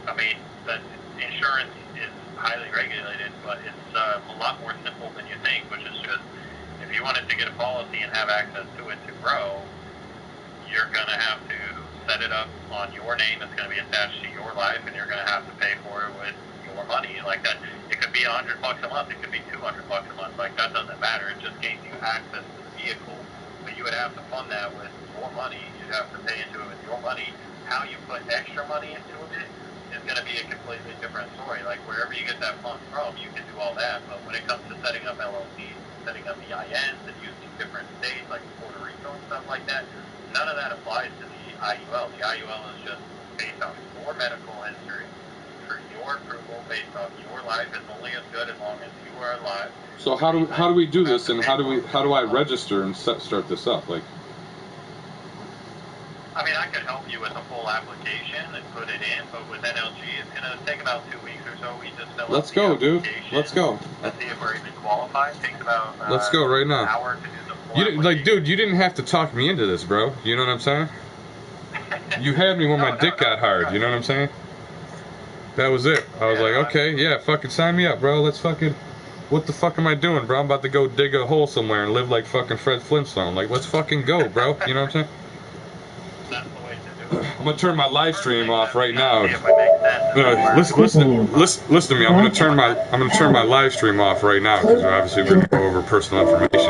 I mean, the insurance is highly regulated, but it's a lot more simple than you think, which is just, if you wanted to get a policy and have access to it to grow, you're going to have to set it up on your name. It's going to be attached to your life, and you're going to have to pay for it with your money. Like that, it could be $100 a month. It could be $200 a month. Like, that doesn't matter. It just gains you access to the vehicle. But you would have to fund that with your money. You'd have to pay into it with your money. How you put extra money into it is going to be a completely different story. Like, wherever you get that fund from, you can do all that. But when it comes to setting up LLCs, setting up EINs, and using different states like Puerto Rico and stuff like that, none of that applies to the IUL. The IUL is just based on your medical history for your approval, based on your life. It's only as good as long as you are alive. So how do we do this, and how do I register and start this up? Like, I mean, I could help you with a full application and put it in, but with NLG, it's going to take about 2 weeks or so. We just fill let's out go, the dude. application. Let's go. Let's see if we're even qualified. It takes about Let's go right now. an hour to do the full You didn't, like, application. dude, you didn't have to talk me into this, bro. You know what I'm saying? You had me when my dick got hard. You know what I'm saying? That was it. I was like, okay, yeah, fucking sign me up, bro. Let's fucking. What the fuck am I doing, bro? I'm about to go dig a hole somewhere and live like fucking Fred Flintstone. Like, let's fucking go, bro. You know what I'm saying? That's the way to do it. I'm gonna turn my live stream off right now. See if it makes sense. Listen to me. I'm gonna turn my live stream off right now because obviously we're gonna go over personal information.